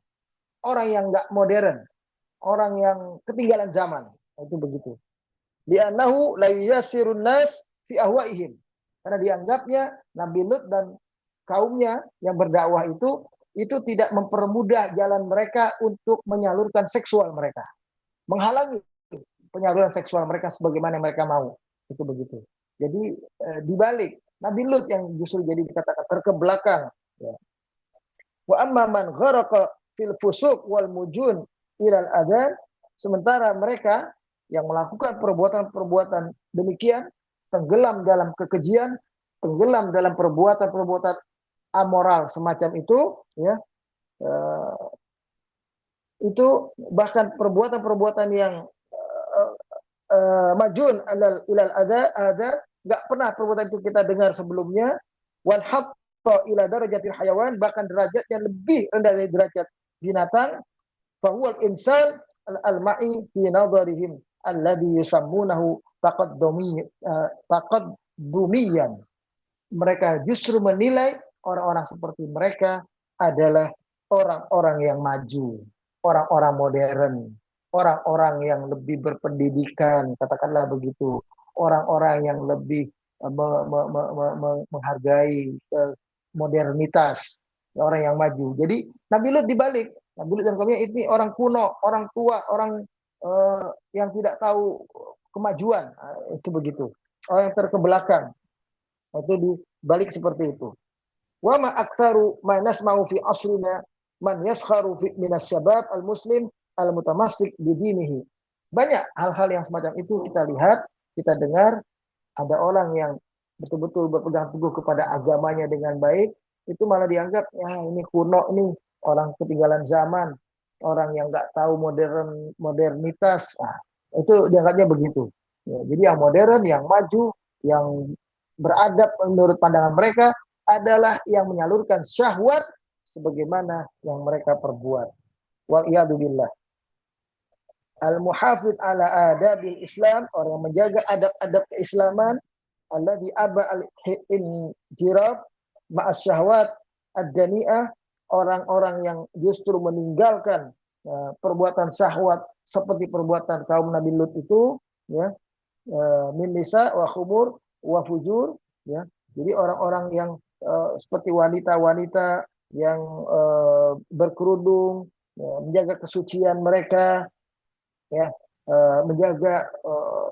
orang yang nggak modern, orang yang ketinggalan zaman. Itu begitu. li'annahu la yuyassirun nas fi ahwaihim. Karena dianggapnya Nabi Lut dan kaumnya yang berdakwah itu tidak mempermudah jalan mereka untuk menyalurkan seksual mereka, menghalangi penyaluran seksual mereka sebagaimana mereka mau. Itu begitu. Jadi dibalik Nabi Lut yang justru jadi dikatakan terkebelakang. Ya. Wa amma man gharaqa fil fusuq wal mujun ilal adan, sementara mereka yang melakukan perbuatan-perbuatan demikian tenggelam dalam kekejian, tenggelam dalam perbuatan-perbuatan amoral semacam itu, ya, itu bahkan perbuatan-perbuatan yang majun ilal ada nggak pernah perbuatan itu kita dengar sebelumnya, wal hatta ila darajatil hayawan, bahkan derajatnya lebih rendah dari derajat binatang, fahuwal insan al-ma'i fi nadarihim alladhi yusammunahu taqaddumiyan. Mereka justru menilai orang-orang seperti mereka adalah orang-orang yang maju, orang-orang modern, orang-orang yang lebih berpendidikan, katakanlah begitu, orang-orang yang lebih menghargai modernitas, orang yang maju. Jadi Nabi Lut dibalik, Nabi Lut dan kaumnya ini orang kuno, orang tua, orang yang tidak tahu kemajuan, itu begitu, orang yang terkebelakang, itu dibalik seperti itu. Wa ma aktsaru ma nasma'u fi asrina man yaskharu fi minas syabab al-muslim al-mutamassik bi dinihi. Banyak hal-hal yang semacam itu kita lihat, kita dengar, ada orang yang betul-betul berpegang teguh kepada agamanya dengan baik, itu malah dianggap ya ini kuno nih, orang ketinggalan zaman, orang yang nggak tahu modernitas. Nah, itu dianggapnya begitu. Ya, jadi yang modern, yang maju, yang beradab menurut pandangan mereka adalah yang menyalurkan syahwat sebagaimana yang mereka perbuat. Wal iyadu billah. Al-muhafid ala adabil Islam, orang yang menjaga adab-adab keislaman, alladhi aba al-injiraf ma'as syahwat ad-dani'ah, orang-orang yang justru meninggalkan perbuatan syahwat seperti perbuatan kaum Nabi Lut itu, ya, min nisa wa khumur wa fujur, ya. Jadi orang-orang yang seperti wanita-wanita yang berkerudung, ya, menjaga kesucian mereka, ya, menjaga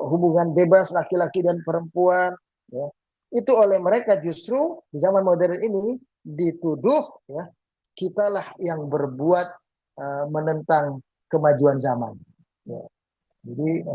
hubungan bebas laki-laki dan perempuan, ya. Itu oleh mereka justru di zaman modern ini dituduh, ya, kitalah yang berbuat menentang kemajuan zaman, ya. Jadi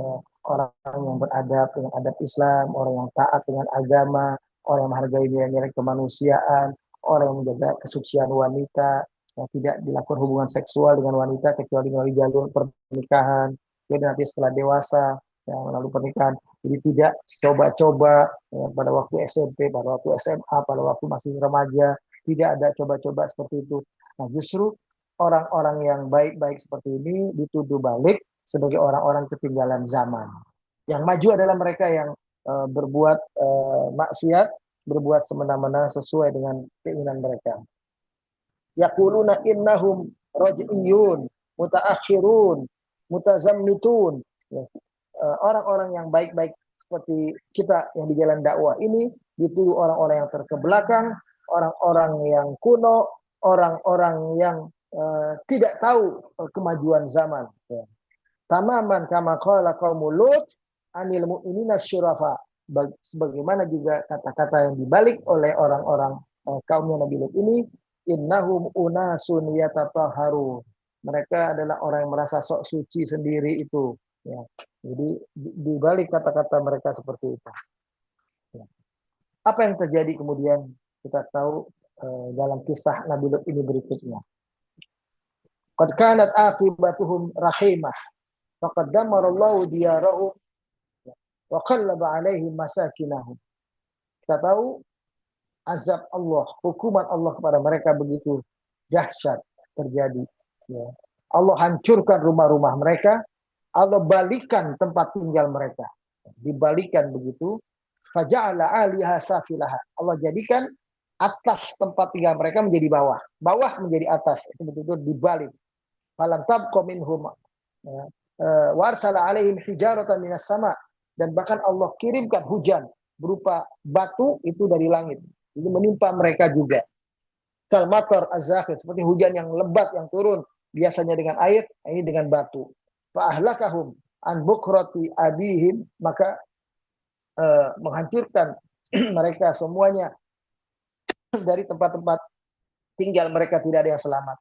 orang yang beradab dengan adab Islam, orang yang taat dengan agama, orang yang menghargai nilai-nilai kemanusiaan, orang yang menjaga kesucian wanita, yang tidak dilakukan hubungan seksual dengan wanita kecuali melalui jalur pernikahan. Jadi nanti setelah dewasa, yang melalui pernikahan, jadi tidak coba-coba, ya, pada waktu SMP, pada waktu SMA, pada waktu masih remaja, tidak ada coba-coba seperti itu. Nah, justru orang-orang yang baik-baik seperti ini dituduh balik sebagai orang-orang ketinggalan zaman. Yang maju adalah mereka yang berbuat maksiat, berbuat semena-mena sesuai dengan keinginan mereka. Yaquluna innahum raj'iyun, mutaakhirun, mutazammitun. Ya. Orang-orang yang baik-baik seperti kita yang di jalan dakwah ini dituduh orang-orang yang terkebelakang, orang-orang yang kuno, orang-orang yang tidak tahu kemajuan zaman. Ya. Tamaman kama qala qaumul Lut anil mu'minina syurafa. Sebagaimana juga kata-kata yang dibalik oleh orang-orang kaumnya Nabi Lut ini, innahum unasun yatatahharu. Mereka adalah orang yang merasa sok suci sendiri itu, ya. Jadi dibalik kata-kata mereka seperti itu. Ya. Apa yang terjadi kemudian kita tahu dalam kisah Nabi Lut ini berikutnya. Qad kanat aqibatuhum rahimah. Faqad damarallahu diyarahum wa qallaba alaihim masakinahum. Kita tahu azab Allah, hukuman Allah kepada mereka begitu dahsyat terjadi. Ya. Allah hancurkan rumah-rumah mereka, Allah balikan tempat tinggal mereka, dibalikan begitu. Faja'ala 'aliha safilaha. Allah jadikan atas tempat tinggal mereka menjadi bawah, bawah menjadi atas, itu betul-betul dibalik. Falam tabqa minhum, ya. Warsala alaihim hijaratan minas sama, dan bahkan Allah kirimkan hujan berupa batu itu dari langit. Ini menimpa mereka juga. Kalmatar az-zakhir, seperti hujan yang lebat yang turun biasanya dengan air, ini dengan batu. Fa'ahlakahum an bukrati abihim, maka menghancurkan mereka semuanya dari tempat-tempat tinggal mereka, tidak ada yang selamat.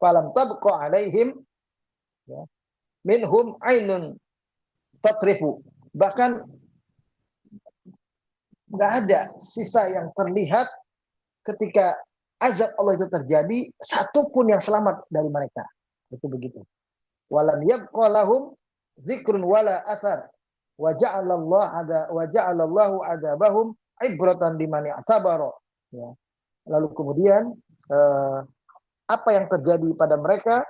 Falam tabqa alaihim ya, minhum ainun tatrifu, bahkan nggak ada sisa yang terlihat ketika azab Allah itu terjadi, satupun yang selamat dari mereka. Itu begitu. Walam yabqa lahum zikrun wala athar wa ja'alallahu adzabahum ibratan liman i'tabara. Ya. Lalu kemudian apa yang terjadi pada mereka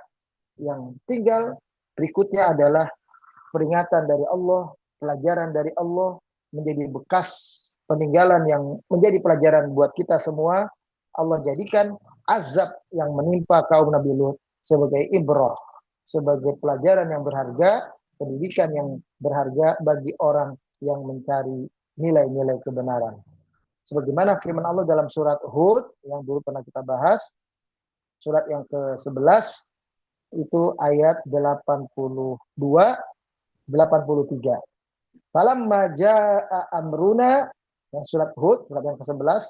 yang tinggal berikutnya adalah peringatan dari Allah, pelajaran dari Allah, menjadi bekas peninggalan yang menjadi pelajaran buat kita semua. Allah jadikan azab yang menimpa kaum Nabi Lut sebagai ibrah, sebagai pelajaran yang berharga, pendidikan yang berharga bagi orang yang mencari nilai-nilai kebenaran. Sebagaimana firman Allah dalam surat Hud yang dulu pernah kita bahas, surat yang ke-11 itu ayat 82 83. Falamma jaa amruna, surat Hud surat yang ke-11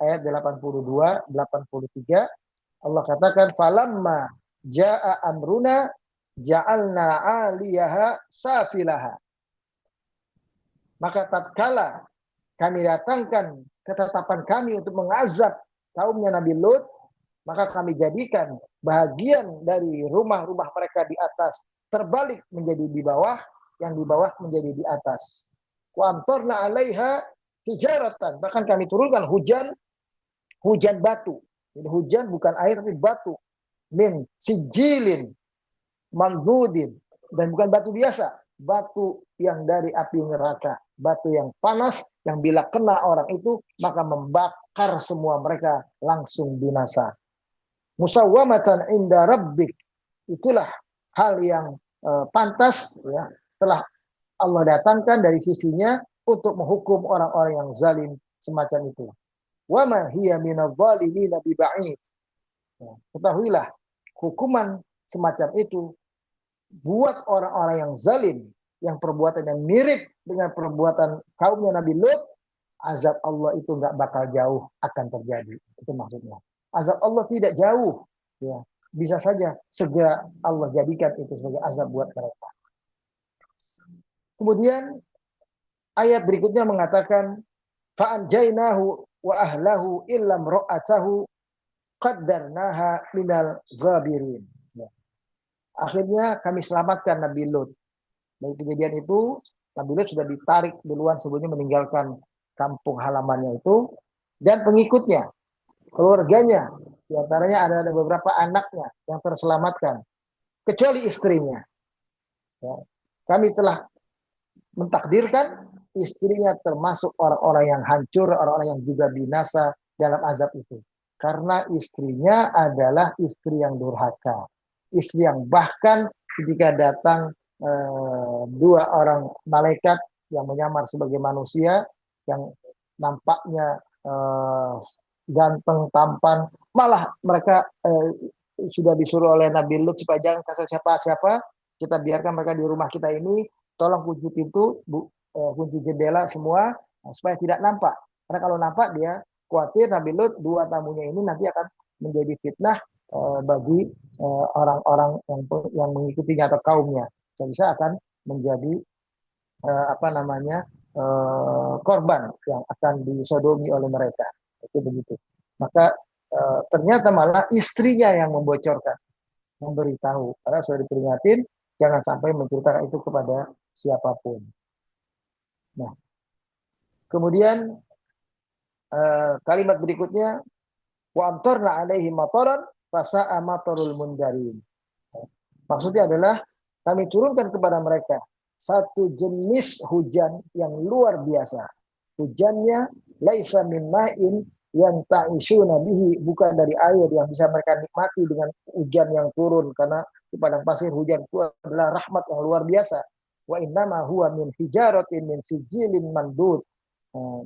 ayat 82 83, Allah katakan falamma jaa amruna ja'alna 'aliyaha safilaha. Maka tatkala kami datangkan ketetapan kami untuk mengazab kaumnya Nabi Lut, maka kami jadikan bahagian dari rumah-rumah mereka di atas terbalik menjadi di bawah, yang di bawah menjadi di atas. Wa amtarna 'alaiha hijaratan, bahkan kami turunkan hujan batu. Jadi hujan bukan air tapi batu. Min sijilin manzudin, dan bukan batu biasa, batu yang dari api neraka, batu yang panas yang bila kena orang itu maka membakar semua mereka, langsung binasa. Musawwamatan inda rabbik, itulah hal yang pantas ya, telah Allah datangkan dari sisinya untuk menghukum orang-orang yang zalim semacam itu. Wa ma hiya minadh dhalimin biba'id. Ketahuilah hukuman semacam itu buat orang-orang yang zalim, yang perbuatannya mirip dengan perbuatan kaumnya Nabi Lut, azab Allah itu nggak bakal jauh akan terjadi. Itu maksudnya. Azab Allah tidak jauh, ya. Bisa saja segera Allah jadikan itu sebagai azab buat mereka. Kemudian ayat berikutnya mengatakan fa'anjainahu wa ahlahu illam ra'atahu qaddarnaha minal ghabirin. Akhirnya kami selamatkan Nabi Lut. Dari kejadian itu, Nabi Lut sudah ditarik duluan sebelumnya meninggalkan kampung halamannya itu, dan pengikutnya, keluarganya, diantaranya ada beberapa anaknya yang terselamatkan, kecuali istrinya. Ya. Kami telah mentakdirkan istrinya termasuk orang-orang yang hancur, orang-orang yang juga binasa dalam azab itu. Karena istrinya adalah istri yang durhaka. Istri yang bahkan ketika datang dua orang malaikat yang menyamar sebagai manusia, yang nampaknya ganteng, tampan, malah mereka sudah disuruh oleh Nabi Lut supaya jangan kasih siapa-siapa, kita biarkan mereka di rumah kita ini, tolong kunci pintu, kunci jendela semua, supaya tidak nampak. Karena kalau nampak dia khawatir Nabi Lut, dua tamunya ini nanti akan menjadi fitnah bagi orang-orang yang mengikutinya atau kaumnya, bisa akan menjadi korban yang akan disodomi oleh mereka. Itu begitu. Maka ternyata malah istrinya yang membocorkan, memberitahu, karena sudah diperingatin jangan sampai menceritakan itu kepada siapapun. Nah, kemudian kalimat berikutnya wa amtarna alaihim mataran fasa'a matarul mundarin. Maksudnya adalah kami turunkan kepada mereka satu jenis hujan yang luar biasa. Hujannya laisa min ma'in yang ta'ishuna bihi, bukan dari air yang bisa mereka nikmati dengan hujan yang turun, karena di padang pasir hujan itu adalah rahmat yang luar biasa. wa innama huwa min hijaratin min sijilin mandud.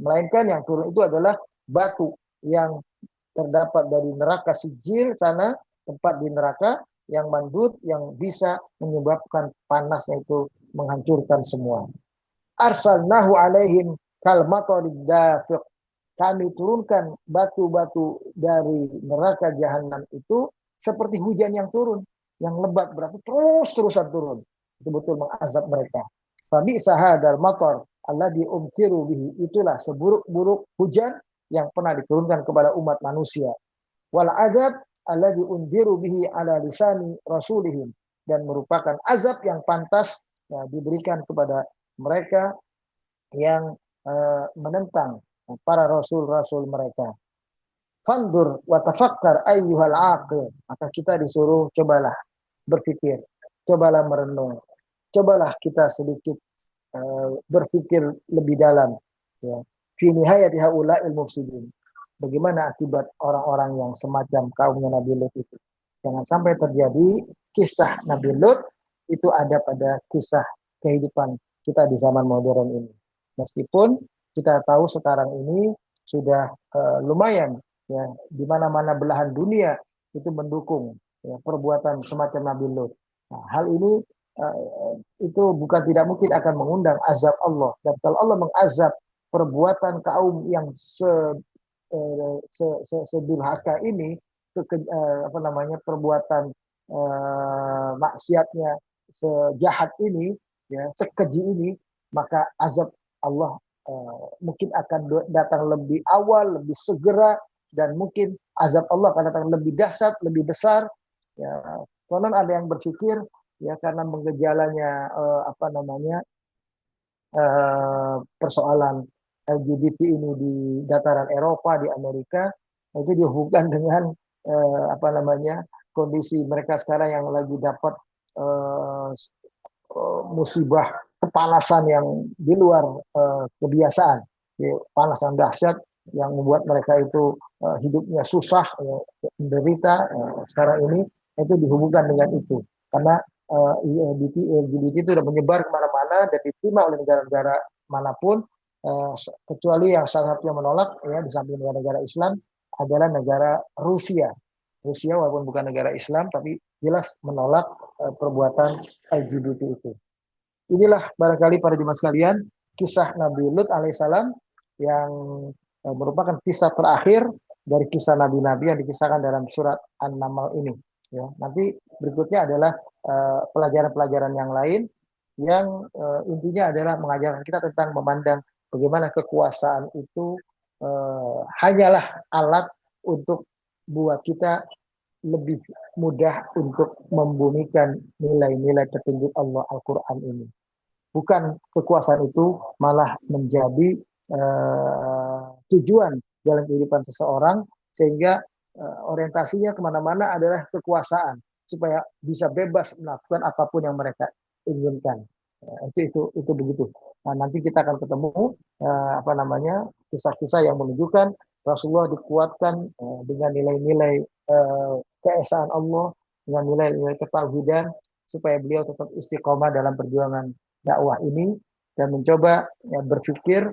Melainkan yang turun itu adalah batu yang terdapat dari neraka sijil sana, tempat di neraka yang mandud, yang bisa menyebabkan panasnya itu menghancurkan semua. Arsalnahu alaihim kal matarid dafiq. Kami turunkan batu-batu dari neraka jahanam itu seperti hujan yang turun, yang lebat, berarti terus-terusan turun. Itu betul mengazab mereka. Fabi sahadal matar alladhi umtiru bihi. Itulah seburuk-buruk hujan yang pernah diturunkan kepada umat manusia. Wal azab alladhi undiru bihi ala lisani rasulihim. Dan merupakan azab yang pantas ya, diberikan kepada mereka yang menentang para rasul-rasul mereka. Fandur wa tafakkar ayyuhal aqil. Maka kita disuruh cobalah berpikir, cobalah merenung, cobalah kita sedikit berpikir lebih dalam. Ya. Fi nihayati haula'il mufsidin. Bagaimana akibat orang-orang yang semacam kaumnya Nabi Lut itu. Jangan sampai terjadi kisah Nabi Lut itu ada pada kisah kehidupan kita di zaman modern ini. Meskipun kita tahu sekarang ini sudah lumayan ya, di mana-mana belahan dunia itu mendukung ya, perbuatan semacam Nabi Lut. Nah, hal ini itu bukan tidak mungkin akan mengundang azab Allah. Dan kalau Allah mengazab perbuatan kaum yang sedurhaka ini, perbuatan maksiatnya sejahat ini, ya, sekeji ini, maka azab Allah mungkin akan datang lebih awal, lebih segera, dan mungkin azab Allah akan datang lebih dahsyat, lebih besar. Ya, konon ada yang berpikir ya karena menggejalanya persoalan LGBT ini di dataran Eropa, di Amerika, itu dihubungkan dengan kondisi mereka sekarang yang lagi dapat musibah kepanasan yang di luar kebiasaan, panas yang dahsyat yang membuat mereka itu hidupnya susah, menderita. Sekarang ini itu dihubungkan dengan itu karena LGBT itu sudah menyebar kemana-mana dan diterima oleh negara-negara manapun, kecuali yang salah satu yang menolak ya di samping negara-negara Islam adalah negara Rusia. Rusia walaupun bukan negara Islam tapi jelas menolak perbuatan LGBT itu. Inilah barangkali para jemaah sekalian kisah Nabi Lut alaihissalam yang merupakan kisah terakhir dari kisah nabi-nabi yang dikisahkan dalam surat An-Naml ini. Ya, nanti berikutnya adalah pelajaran-pelajaran yang lain yang intinya adalah mengajarkan kita tentang memandang bagaimana kekuasaan itu hanyalah alat untuk buat kita lebih mudah untuk membumikan nilai-nilai petunjuk Allah Al-Quran ini. Bukan kekuasaan itu malah menjadi tujuan dalam kehidupan seseorang, sehingga orientasinya kemana-mana adalah kekuasaan, supaya bisa bebas melakukan apapun yang mereka inginkan. Itu begitu. Nah, nanti kita akan ketemu kisah-kisah yang menunjukkan Rasulullah dikuatkan dengan nilai-nilai keesaan Allah, dengan nilai-nilai ketauhidan, supaya beliau tetap istiqomah dalam perjuangan dakwah ini dan mencoba berpikir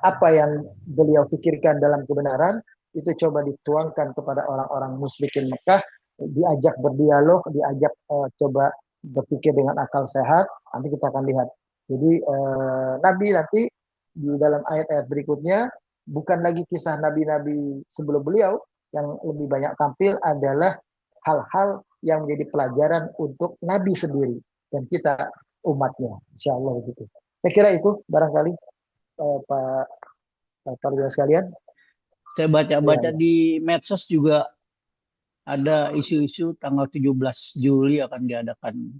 apa yang beliau pikirkan dalam kebenaran itu coba dituangkan kepada orang-orang musyrikin Mekah, diajak berdialog, diajak coba berpikir dengan akal sehat. Nanti kita akan lihat. Jadi Nabi nanti di dalam ayat-ayat berikutnya bukan lagi kisah nabi-nabi sebelum beliau, yang lebih banyak tampil adalah hal-hal yang menjadi pelajaran untuk Nabi sendiri dan kita umatnya, insya Allah begitu. Saya kira itu barangkali Pak sekalian. Saya baca-baca Ya, ya. di medsos juga ada isu-isu tanggal 17 Juli akan diadakan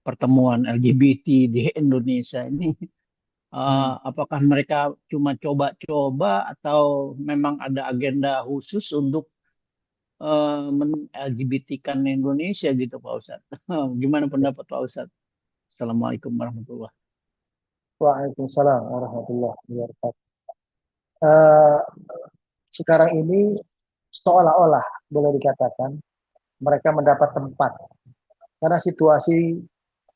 pertemuan LGBT di Indonesia ini. Apakah mereka cuma coba-coba atau memang ada agenda khusus untuk LGBT-kan Indonesia gitu Pak Ustadz? Gimana pendapat Pak Ustadz? Assalamualaikum warahmatullahi wabarakatuh. Waalaikumsalam warahmatullahi wabarakatuh. Sekarang ini seolah-olah boleh dikatakan mereka mendapat tempat karena situasi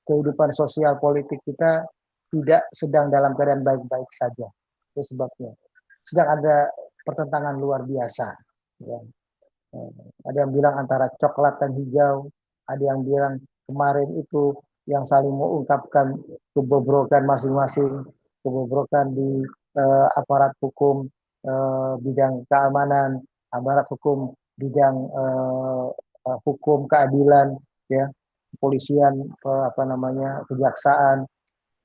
kehidupan sosial politik kita tidak sedang dalam keadaan baik-baik saja. Itu sebabnya. Sedang ada pertentangan luar biasa. Ya. Ada yang bilang antara coklat dan hijau, ada yang bilang kemarin itu yang saling mengungkapkan kebobrokan masing-masing, kebobrokan di aparat hukum bidang keamanan, aparat hukum bidang hukum keadilan, ya, kepolisian, kejaksaan,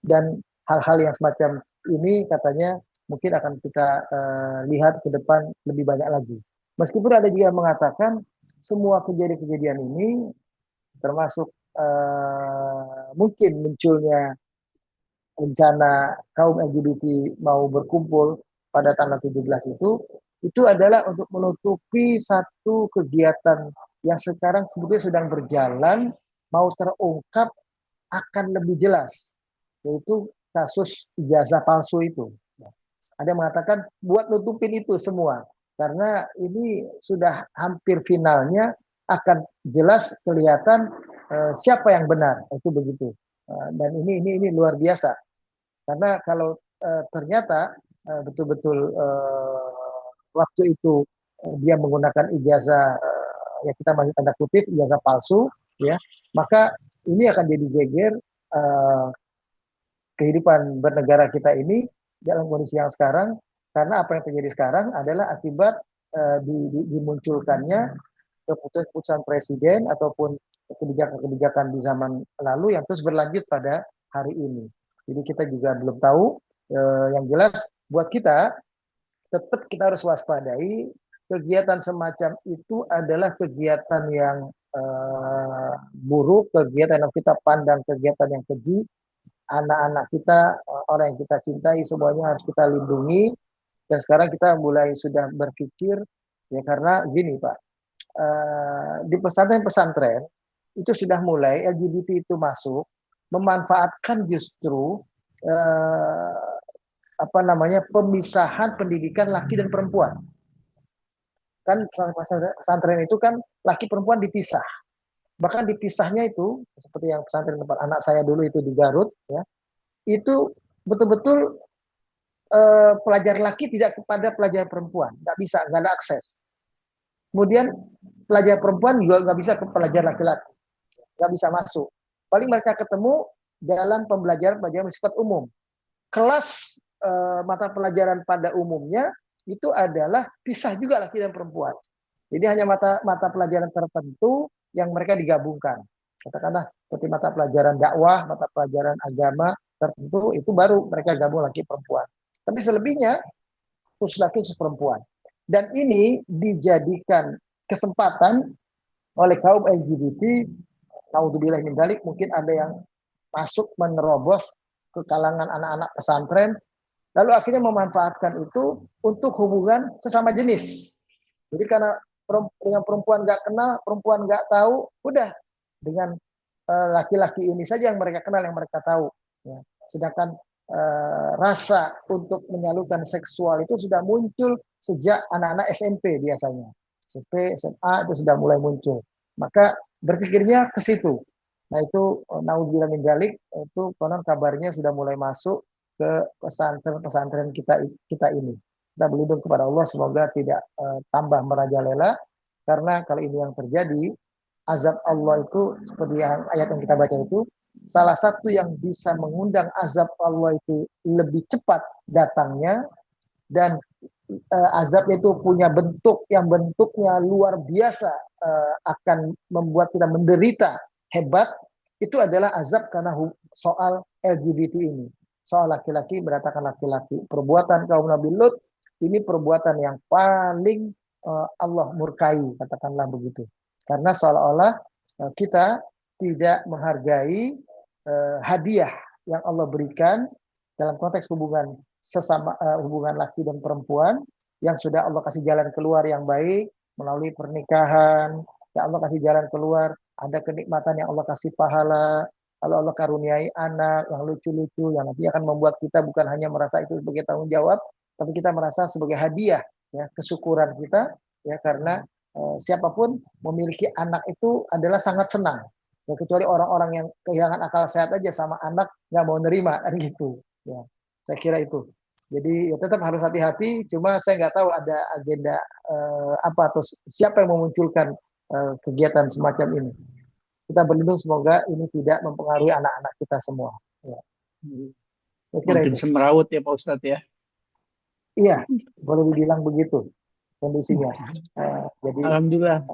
dan hal-hal yang semacam ini katanya mungkin akan kita lihat ke depan lebih banyak lagi. Meskipun ada juga yang mengatakan semua kejadian-kejadian ini termasuk mungkin munculnya rencana kaum LGBT mau berkumpul pada tanggal 17 itu adalah untuk menutupi satu kegiatan yang sekarang sebetulnya sedang berjalan, mau terungkap akan lebih jelas, yaitu kasus ijazah palsu itu. Ada yang mengatakan buat nutupin itu semua, karena ini sudah hampir finalnya, akan jelas kelihatan siapa yang benar, itu begitu. Dan ini luar biasa, karena kalau ternyata betul-betul waktu itu dia menggunakan ijazah ya kita masih tanda kutip ijazah palsu, ya, maka ini akan jadi geger kehidupan bernegara kita ini dalam kondisi yang sekarang, karena apa yang terjadi sekarang adalah akibat dimunculkannya keputusan presiden ataupun kebijakan-kebijakan di zaman lalu yang terus berlanjut pada hari ini. Jadi kita juga belum tahu, yang jelas buat kita tetap kita harus waspadai kegiatan semacam itu adalah kegiatan yang buruk, kegiatan yang kita pandang kegiatan yang keji. Anak-anak kita, orang yang kita cintai, semuanya harus kita lindungi. Dan sekarang kita mulai sudah berpikir, ya karena gini Pak, di pesantren-pesantren itu sudah mulai LGBT itu masuk, memanfaatkan justru pemisahan pendidikan laki dan perempuan. Kan pesantren itu kan laki perempuan dipisah. Bahkan dipisahnya itu seperti yang pesantren tempat anak saya dulu itu di Garut, ya, itu betul-betul pelajar laki tidak kepada pelajar perempuan, nggak bisa, nggak ada akses. Kemudian pelajar perempuan juga nggak bisa ke pelajar laki-laki, nggak bisa masuk. Paling mereka ketemu dalam pembelajaran bersifat umum. Kelas mata pelajaran pada umumnya itu adalah pisah juga laki dan perempuan. Jadi hanya mata pelajaran tertentu yang mereka digabungkan. Katakanlah seperti mata pelajaran dakwah, mata pelajaran agama tertentu, itu baru mereka gabung laki perempuan. Tapi selebihnya khusus laki khusus perempuan. Dan ini dijadikan kesempatan oleh kaum LGBT, naudzubillah min dzalik, mungkin ada yang masuk menerobos ke kalangan anak-anak pesantren, lalu akhirnya memanfaatkan itu untuk hubungan sesama jenis. Jadi karena dengan perempuan nggak kenal, perempuan nggak tahu, udah dengan laki-laki ini saja yang mereka kenal, yang mereka tahu. Ya. Sedangkan rasa untuk menyalurkan seksual itu sudah muncul sejak anak-anak SMP biasanya. SMP, SMA itu sudah mulai muncul. Maka berpikirnya ke situ. Nah itu naudzubillah min dzalik, itu konon kabarnya sudah mulai masuk ke pesantren-pesantren kita ini. Kita berlindung kepada Allah semoga tidak tambah merajalela, karena kalau ini yang terjadi, azab Allah itu seperti yang ayat yang kita baca itu, salah satu yang bisa mengundang azab Allah itu lebih cepat datangnya, dan azabnya itu punya bentuk yang bentuknya luar biasa, akan membuat kita menderita hebat, itu adalah azab karena soal LGBT ini. Soal laki-laki beratakan laki-laki. Perbuatan kaum Nabi Lut ini perbuatan yang paling Allah murkai, katakanlah begitu. Karena seolah-olah kita tidak menghargai hadiah yang Allah berikan dalam konteks hubungan sesama, hubungan laki dan perempuan yang sudah Allah kasih jalan keluar yang baik melalui pernikahan. Ya Allah kasih jalan keluar, ada kenikmatan yang Allah kasih pahala. Kalau Allah karuniai anak yang lucu-lucu, yang nanti akan membuat kita bukan hanya merasa itu sebagai tanggung jawab, tapi kita merasa sebagai hadiah, ya, kesyukuran kita, ya, karena siapapun memiliki anak itu adalah sangat senang. Ya, kecuali orang-orang yang kehilangan akal sehat aja sama anak nggak mau nerima kan gitu. Ya, saya kira itu. Jadi ya tetap harus hati-hati. Cuma saya nggak tahu ada agenda apa atau siapa yang memunculkan kegiatan semacam ini. Kita berlindung semoga ini tidak mempengaruhi anak-anak kita semua. Ya, saya kira Makin itu. semrawut ya Pak Ustadz ya. Iya, boleh dibilang begitu kondisinya. Jadi, Alhamdulillah.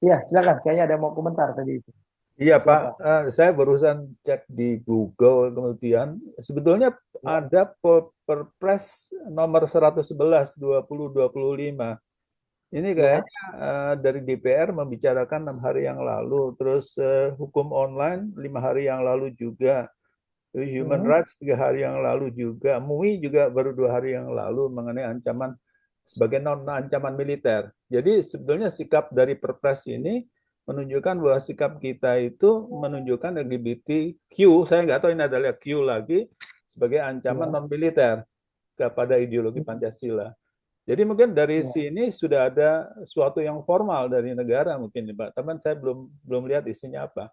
ya silakan. Kayaknya ada mau komentar tadi itu. Iya Pak, Siapa? saya barusan cek di Google kemudian sebetulnya Ya. ada Perpres nomor 111 2025. Ini Ya. kayaknya dari DPR membicarakan 6 hari yang lalu, terus hukum online 5 hari yang lalu juga, terus human rights 3 hari yang lalu juga, MUI juga baru 2 hari yang lalu mengenai ancaman sebagai non ancaman militer. Jadi sebetulnya sikap dari Perpres ini menunjukkan bahwa sikap kita itu menunjukkan LGBTQ, saya nggak tahu ini adalah Q lagi, sebagai ancaman Ya. non militer kepada ideologi Pancasila. Jadi mungkin dari Ya. sini sudah ada suatu yang formal dari negara mungkin Pak. Tapi saya belum lihat isinya apa.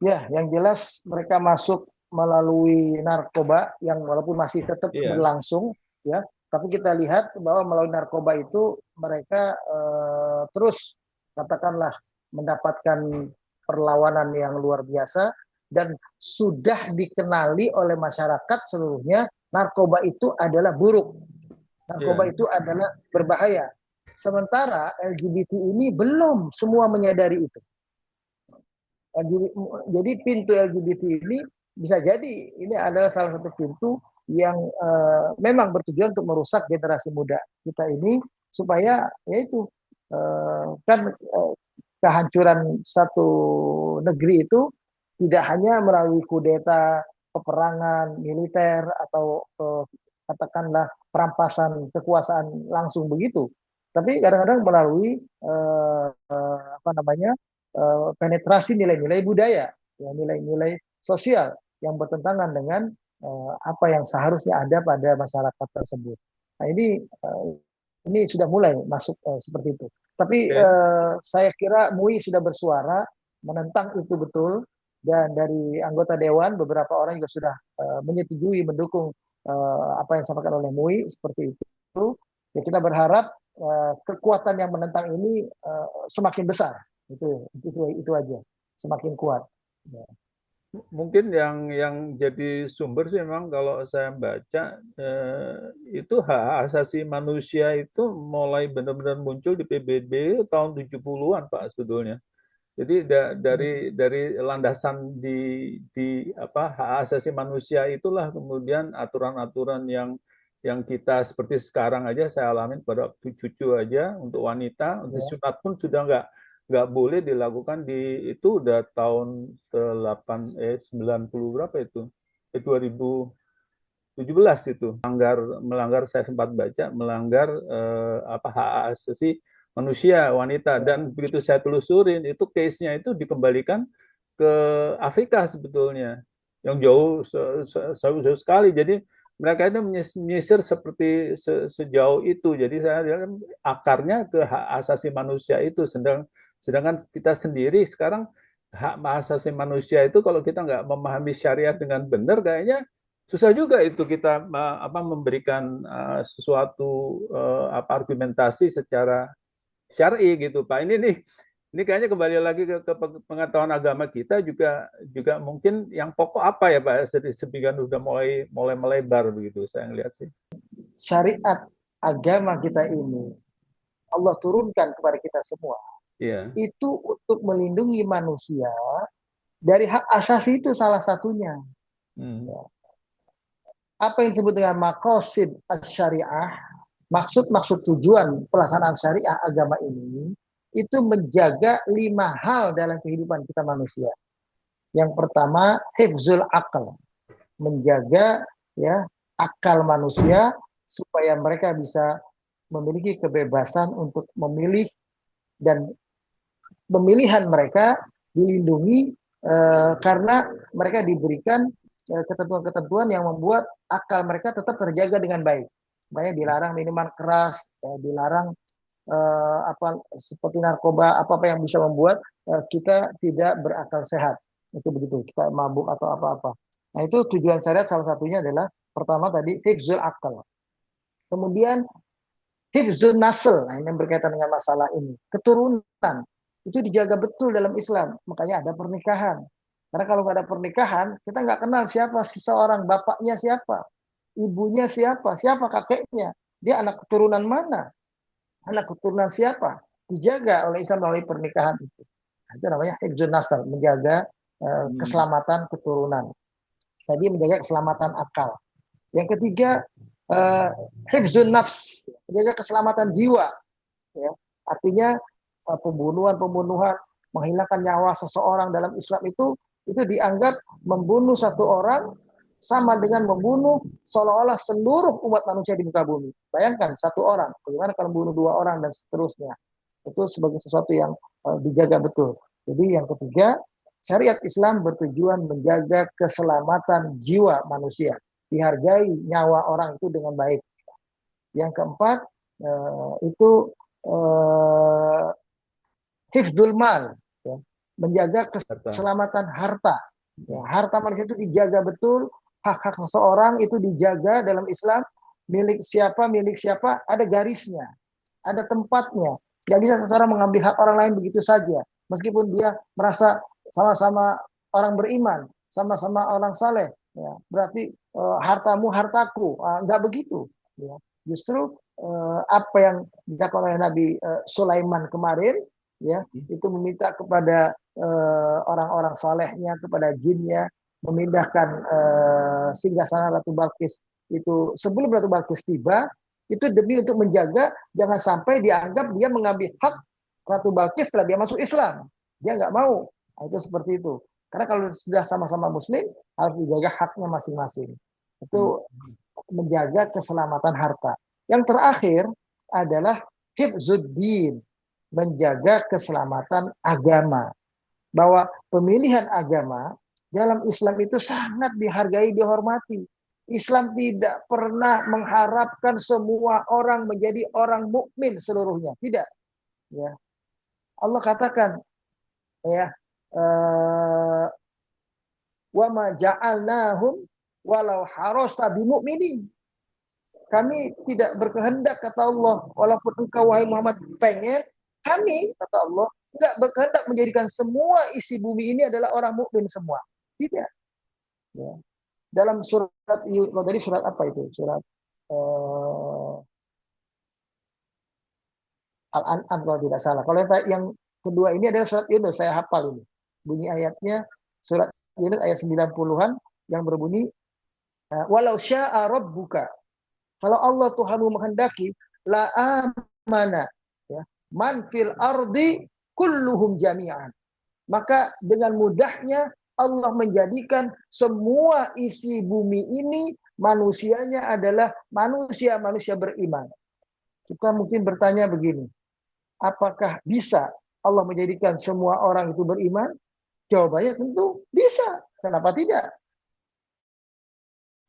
Ya, yang jelas mereka masuk melalui narkoba yang walaupun masih tetap Iya, berlangsung, ya. Tapi kita lihat bahwa melalui narkoba itu mereka terus katakanlah mendapatkan perlawanan yang luar biasa dan sudah dikenali oleh masyarakat seluruhnya narkoba itu adalah buruk, narkoba iya, itu adalah berbahaya. Sementara LGBT ini belum semua menyadari itu. Jadi pintu LGBT ini bisa jadi ini adalah salah satu pintu yang memang bertujuan untuk merusak generasi muda kita ini supaya yaitu kan kehancuran satu negeri itu tidak hanya melalui kudeta, peperangan militer atau katakanlah perampasan kekuasaan langsung begitu, tapi kadang-kadang melalui apa namanya penetrasi nilai-nilai budaya, ya, nilai-nilai sosial yang bertentangan dengan apa yang seharusnya ada pada masyarakat tersebut. Nah ini sudah mulai masuk seperti itu. Tapi oke. saya kira MUI sudah bersuara menentang itu betul dan dari anggota dewan beberapa orang juga sudah menyetujui mendukung apa yang disampaikan oleh MUI seperti itu. Ya kita berharap kekuatan yang menentang ini semakin besar itu aja semakin kuat ya. Mungkin yang jadi sumber sih memang kalau saya baca itu hak asasi manusia itu mulai benar-benar muncul di PBB tahun 70-an Pak sebetulnya. Jadi dari landasan di apa hak asasi manusia itulah kemudian aturan-aturan yang kita seperti sekarang aja saya alamin pada waktu cucu aja untuk wanita untuk Ya. sunat pun sudah nggak boleh dilakukan di itu udah tahun 90 berapa itu 2017 itu melanggar saya sempat baca melanggar apa hak asasi manusia wanita Ya. dan begitu saya telusurin itu case-nya itu dikembalikan ke Afrika sebetulnya yang jauh jauh sekali jadi mereka itu menyisir seperti sejauh itu jadi saya lihat akarnya ke hak asasi manusia itu sedangkan kita sendiri sekarang hak asasi manusia itu kalau kita nggak memahami syariat dengan benar kayaknya susah juga itu kita apa memberikan sesuatu apa argumentasi secara syar'i gitu Pak. Ini kayaknya kembali lagi ke pengetahuan agama kita juga mungkin yang pokok apa ya Pak sepikan udah mulai melebar begitu saya ngelihat sih. Syariat agama kita ini Allah turunkan kepada kita semua Iya. itu untuk melindungi manusia dari hak asasi itu salah satunya Hmm. ya. Apa yang disebut dengan maqasid syariah maksud tujuan pelaksanaan syariah agama ini itu menjaga 5 hal dalam kehidupan kita manusia. Yang pertama, hifzul akal, menjaga ya akal manusia supaya mereka bisa memiliki kebebasan untuk memilih dan pemilihan mereka dilindungi karena mereka diberikan ketentuan-ketentuan yang membuat akal mereka tetap terjaga dengan baik. Banyak dilarang minuman keras, dilarang apa seperti narkoba, apa yang bisa membuat kita tidak berakal sehat. Itu begitu, kita mabuk atau apa-apa. Nah, itu tujuan syariat salah satunya adalah pertama tadi hifzul akal. Kemudian hifzul nasl, nah ini yang berkaitan dengan masalah ini. Keturunan itu dijaga betul dalam Islam, makanya ada pernikahan. Karena kalau nggak ada pernikahan, kita nggak kenal siapa seseorang, bapaknya siapa, ibunya siapa, siapa kakeknya, dia anak keturunan mana, anak keturunan siapa, dijaga oleh Islam melalui pernikahan itu. Nah, itu namanya hifzul nasl, menjaga keselamatan keturunan. Tadi menjaga keselamatan akal. Yang ketiga, hifzun nafs, menjaga keselamatan jiwa. Ya. Artinya pembunuhan, menghilangkan nyawa seseorang dalam Islam itu dianggap membunuh satu orang sama dengan membunuh seolah-olah seluruh umat manusia di muka bumi. Bayangkan satu orang, bagaimana kalau membunuh dua orang dan seterusnya. Itu sebagai sesuatu yang dijaga betul. Jadi yang ketiga, syariat Islam bertujuan menjaga keselamatan jiwa manusia. Dihargai nyawa orang itu dengan baik. Yang keempat, itu hifdul mal, ya, menjaga keselamatan harta. Ya, harta manusia itu dijaga betul, hak-hak seseorang itu dijaga dalam Islam. Milik siapa, ada garisnya, ada tempatnya. Tidak bisa seseorang mengambil hak orang lain begitu saja. Meskipun dia merasa sama-sama orang beriman, sama-sama orang saleh, ya, berarti hartamu hartaku, nggak begitu. Ya. Justru apa yang dilakukan oleh Nabi Sulaiman kemarin, ya, itu meminta kepada orang-orang salehnya, kepada jinnya, memindahkan singgasana Ratu Balkis itu sebelum Ratu Balkis tiba, itu demi untuk menjaga jangan sampai dianggap dia mengambil hak Ratu Balkis setelah dia masuk Islam. Dia nggak mau. Nah, itu seperti itu. Karena kalau sudah sama-sama Muslim, harus dijaga haknya masing-masing. Itu menjaga keselamatan harta. Yang terakhir adalah hifzuddin, menjaga keselamatan agama. Bahwa pemilihan agama dalam Islam itu sangat dihargai, dihormati. Islam tidak pernah mengharapkan semua orang menjadi orang mukmin seluruhnya, tidak. Ya. Allah katakan, ya, wa ma ja'alnahum walau harasta bimu'minin. Kami tidak berkehendak, kata Allah, walaupun engkau wahai Muhammad pengen, kami, kata Allah, enggak berkehendak menjadikan semua isi bumi ini adalah orang mukmin semua. Tidak. Ya. Dalam surat tadi surat apa itu? Surat Al-An'am kalau tidak salah. Kalau yang kedua ini adalah surat Yunus, saya hafal ini. Bunyi ayatnya surat Yunus ayat 90-an yang berbunyi walau syaa rabbuka. Kalau Allah Tuhanmu menghendaki la amana, ya, man fil ardi kulluhum jami'an. Maka dengan mudahnya Allah menjadikan semua isi bumi ini manusianya adalah manusia-manusia beriman. Kita mungkin bertanya begini, apakah bisa Allah menjadikan semua orang itu beriman? Jawabannya tentu bisa. Kenapa tidak?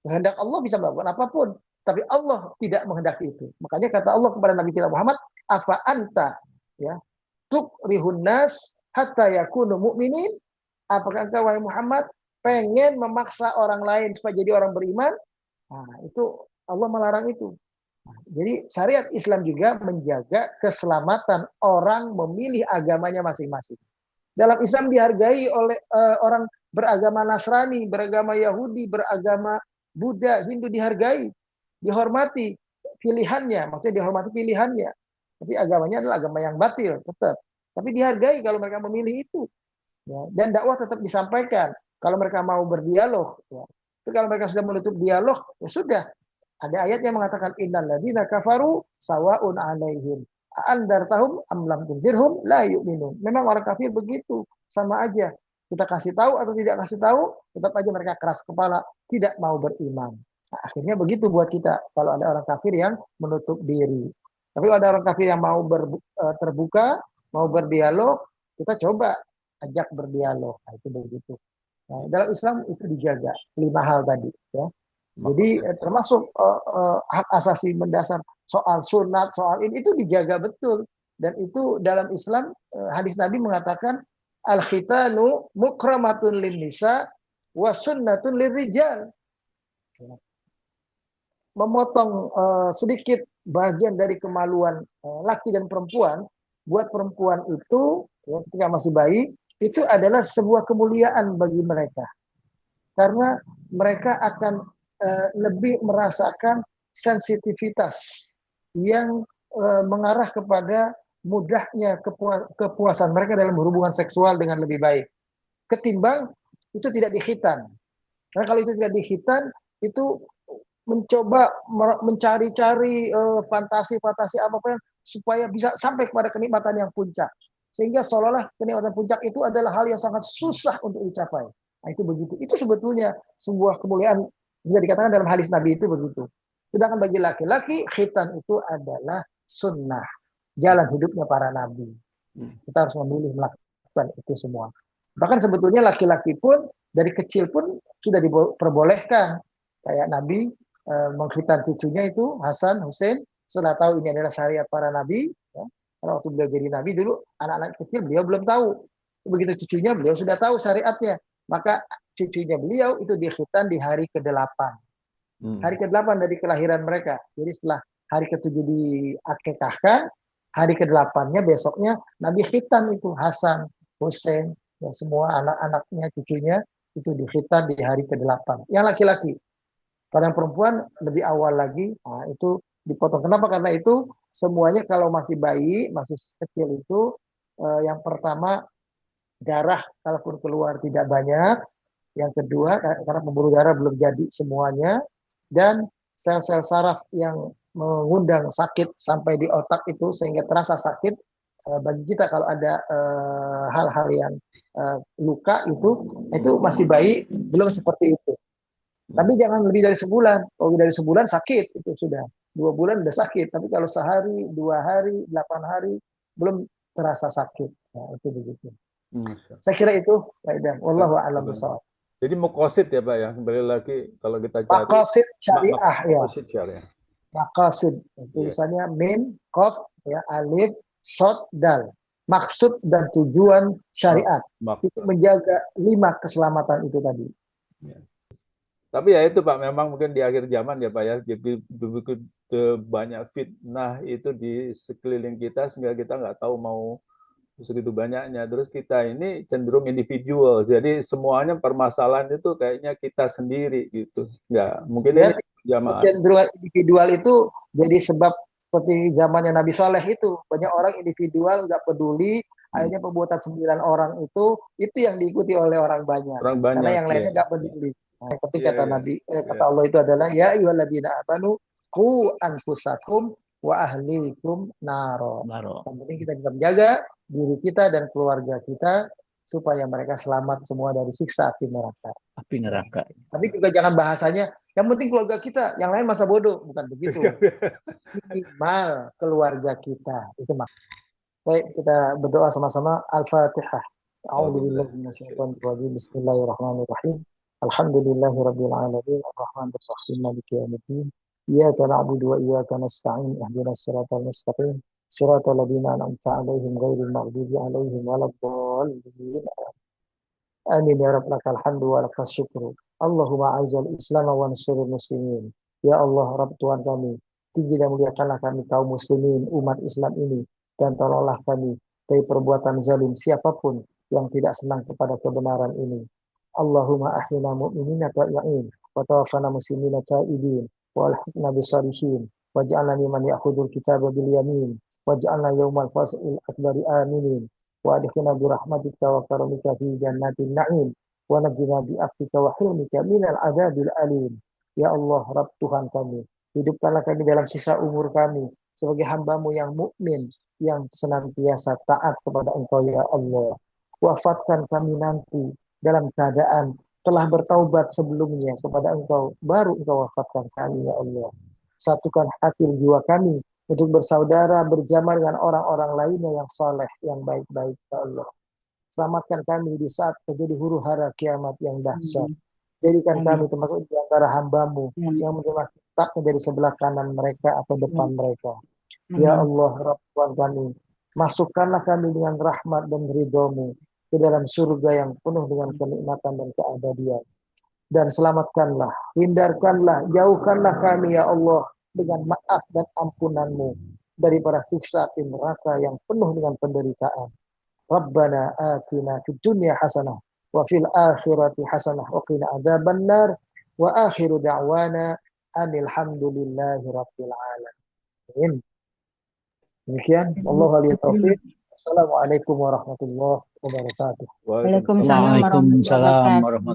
Kehendak Allah bisa melakukan apapun. Tapi Allah tidak menghendaki itu. Makanya kata Allah kepada Nabi kita Muhammad, afa anta, ya, tukrihun nas hatta yakunu mu'minin. Apakah engkau wahai Muhammad pengen memaksa orang lain supaya jadi orang beriman? Nah, itu Allah melarang itu. Nah, jadi syariat Islam juga menjaga keselamatan orang memilih agamanya masing-masing. Dalam Islam dihargai oleh orang beragama Nasrani, beragama Yahudi, beragama Buddha, Hindu dihargai, dihormati pilihannya, maksudnya dihormati pilihannya. Tapi agamanya adalah agama yang batil tetap. Tapi dihargai kalau mereka memilih itu. Ya, dan dakwah tetap disampaikan. Kalau mereka mau berdialog, ya. Tapi kalau mereka sudah menutup dialog, ya sudah. Ada ayat yang mengatakan innal ladzina kafaru sawaun 'alaihim a'andartahum am lam tunzirhum la yu'minun. Memang orang kafir begitu, sama aja. Kita kasih tahu atau tidak kasih tahu, tetap aja mereka keras kepala, tidak mau beriman. Nah, akhirnya begitu buat kita kalau ada orang kafir yang menutup diri. Tapi kalau ada orang kafir yang mau terbuka, mau berdialog, kita coba ajak berdialog. Nah, itu begitu. Nah, dalam Islam itu dijaga 5 hal tadi, ya. Jadi Maksud. termasuk hak asasi mendasar soal sunat, soal ini itu dijaga betul. Dan itu dalam Islam hadis Nabi mengatakan al-khitanu mukramatun lin nisa wa sunnatun lirrijal. Memotong sedikit bagian dari kemaluan laki dan perempuan buat perempuan itu ya, ketika masih bayi itu adalah sebuah kemuliaan bagi mereka karena mereka akan lebih merasakan sensitivitas yang mengarah kepada mudahnya kepuasan mereka dalam hubungan seksual dengan lebih baik ketimbang itu tidak dikhitan. Karena kalau itu tidak dikhitan itu mencoba mencari-cari fantasi-fantasi apa supaya bisa sampai kepada kenikmatan yang puncak. Sehingga seolah-olah kenikmatan puncak itu adalah hal yang sangat susah untuk dicapai. Nah, itu begitu. Itu sebetulnya sebuah kemuliaan bisa dikatakan dalam hadis Nabi itu begitu. Sedangkan bagi laki-laki khitan itu adalah sunnah, jalan hidupnya para nabi. Kita harus memilih melakukan itu semua. Bahkan sebetulnya laki-laki pun dari kecil pun sudah diperbolehkan kayak Nabi mengkhitan cucunya itu Hasan, Hussein setelah tahu ini adalah syariat para nabi ya. Karena waktu beliau jadi nabi dulu anak-anak kecil beliau belum tahu. Begitu cucunya beliau sudah tahu syariatnya. Maka cucunya beliau itu dikhitan di hari ke-8. Hari ke-8 dari kelahiran mereka. Jadi setelah hari ke-7 diakekahkan, hari ke-8-nya besoknya Nabi khitan itu Hasan, Hussein, ya semua anak-anaknya, cucunya itu dikhitan di hari ke-8. Yang laki-laki. Kalau yang perempuan lebih awal lagi, nah itu dipotong. Kenapa? Karena itu semuanya kalau masih bayi, masih kecil itu yang pertama darah kalaupun keluar tidak banyak, yang kedua karena pembuluh darah belum jadi semuanya, dan sel-sel saraf yang mengundang sakit sampai di otak itu sehingga terasa sakit bagi kita kalau ada hal-hal yang luka itu masih bayi belum seperti itu. Tapi jangan lebih dari sebulan. Kalau lebih dari sebulan sakit itu sudah 2 bulan udah sakit. Tapi kalau sehari, 2 hari, 8 hari belum terasa sakit. Nah, itu begitu. Saya kira itu, Pak Idam. Wallahu a'lam bishawab. Jadi muqasid ya Pak ya, kembali lagi kalau kita cari Maqasid syariah ya. muqasid syariah. Maqasid tulisannya mim, qaf, ya, alif, shad, dal. Maksud dan tujuan syariat itu menjaga 5 keselamatan itu tadi. Ya. Tapi ya itu Pak, memang mungkin di akhir zaman ya Pak ya, jadi begitu banyak fitnah itu di sekeliling kita sehingga kita nggak tahu mau segitu banyaknya. Terus kita ini cenderung individual, jadi semuanya permasalahan itu kayaknya kita sendiri gitu. Nggak, mungkin Ya, ini jamaah. cenderung individual itu jadi sebab seperti zamannya Nabi Saleh itu banyak orang individual nggak peduli, akhirnya perbuatan 9 orang itu yang diikuti oleh orang banyak. Orang Karena banyak yang lainnya ya. nggak peduli. Nah, ketika kata Nabi, kata Ya. Allah itu adalah ya ayyuhalladzina amanu qu anfusakum wa ahlikum naro. Yang penting kita bisa menjaga diri kita dan keluarga kita supaya mereka selamat semua dari siksa api neraka. Api neraka. Tapi juga jangan bahasanya yang penting keluarga kita, yang lain masa bodoh, bukan begitu. Minimal keluarga kita itu mah. Baik, kita berdoa sama-sama. Al-Fatihah. A'udzubillahi minasyaitonir rajim. Bismillahirrahmanirrahim. Alhamdulillahirabbil alamin. Arrahmanir rahim. Maliki yaumiddin. Iyyaka na'budu wa iyyaka nasta'in. Ihdinas siratal mustaqim. Siratal ladzina an'amta 'alaihim ghairil maghdubi 'alaihim waladdallin. Amin ya rabb, lakal hamdu wa lakal syukru. Allahumma aizal islam wa nsurul muslimin. Ya Allah, Rabb Tuhan kami, tinggi dan muliakanlah kami kaum muslimin, umat Islam ini, dan tolonglah kami dari perbuatan zalim siapapun yang tidak senang kepada kebenaran ini. Allahumma ahyina mu'minina ta'i'in, wa tawaffana muslimina ta'idin, wa alhiqna bisalihin, waj'alna mimman ya'khudul kitaba bil yamin, waj'alna yawmal fasil akbari aminin, wa adkhilna bi rahmatika wa karamika fi jannatin na'im, wa najina bi afika wa hilmika minal adabil alim. Ya Allah, Rabb Tuhan kami, hidupkanlah kami dalam sisa umur kami sebagai hamba-Mu yang mukmin, yang senantiasa taat kepada Engkau ya Allah. Wafatkan kami nanti dalam keadaan telah bertaubat sebelumnya kepada Engkau, baru Engkau wafatkan kami ya Allah. Satukan hati jiwa kami untuk bersaudara, berjamaah dengan orang-orang lainnya yang saleh, yang baik-baik ya Allah. Selamatkan kami di saat terjadi huru hara kiamat yang dahsyat. Jadikan Amin. kami termasuk di antara hamba-Mu Amin. yang menerima kitabnya dari sebelah kanan mereka atau depan mereka. Ya Amin. Allah, Rabb Tuhan kami, masukkanlah kami dengan rahmat dan ridho-Mu ke dalam surga yang penuh dengan kenikmatan dan keabadian. Dan selamatkanlah, hindarkanlah, jauhkanlah kami ya Allah dengan maaf dan ampunan-Mu daripada siksa api neraka yang penuh dengan penderitaan. Rabbana atina fid dunya hasanah wa fil akhirati hasanah wa qina adzabannar wa akhiru da'wana anil hamdulillahi rabbil alamin. Demikian, wallahu a'lam taufiq. Assalamualaikum warahmatullahi wabarakatuh. Waalaikumsalam warahmatullahi Waalaikumsalam wabarakatuh. warahmatullahi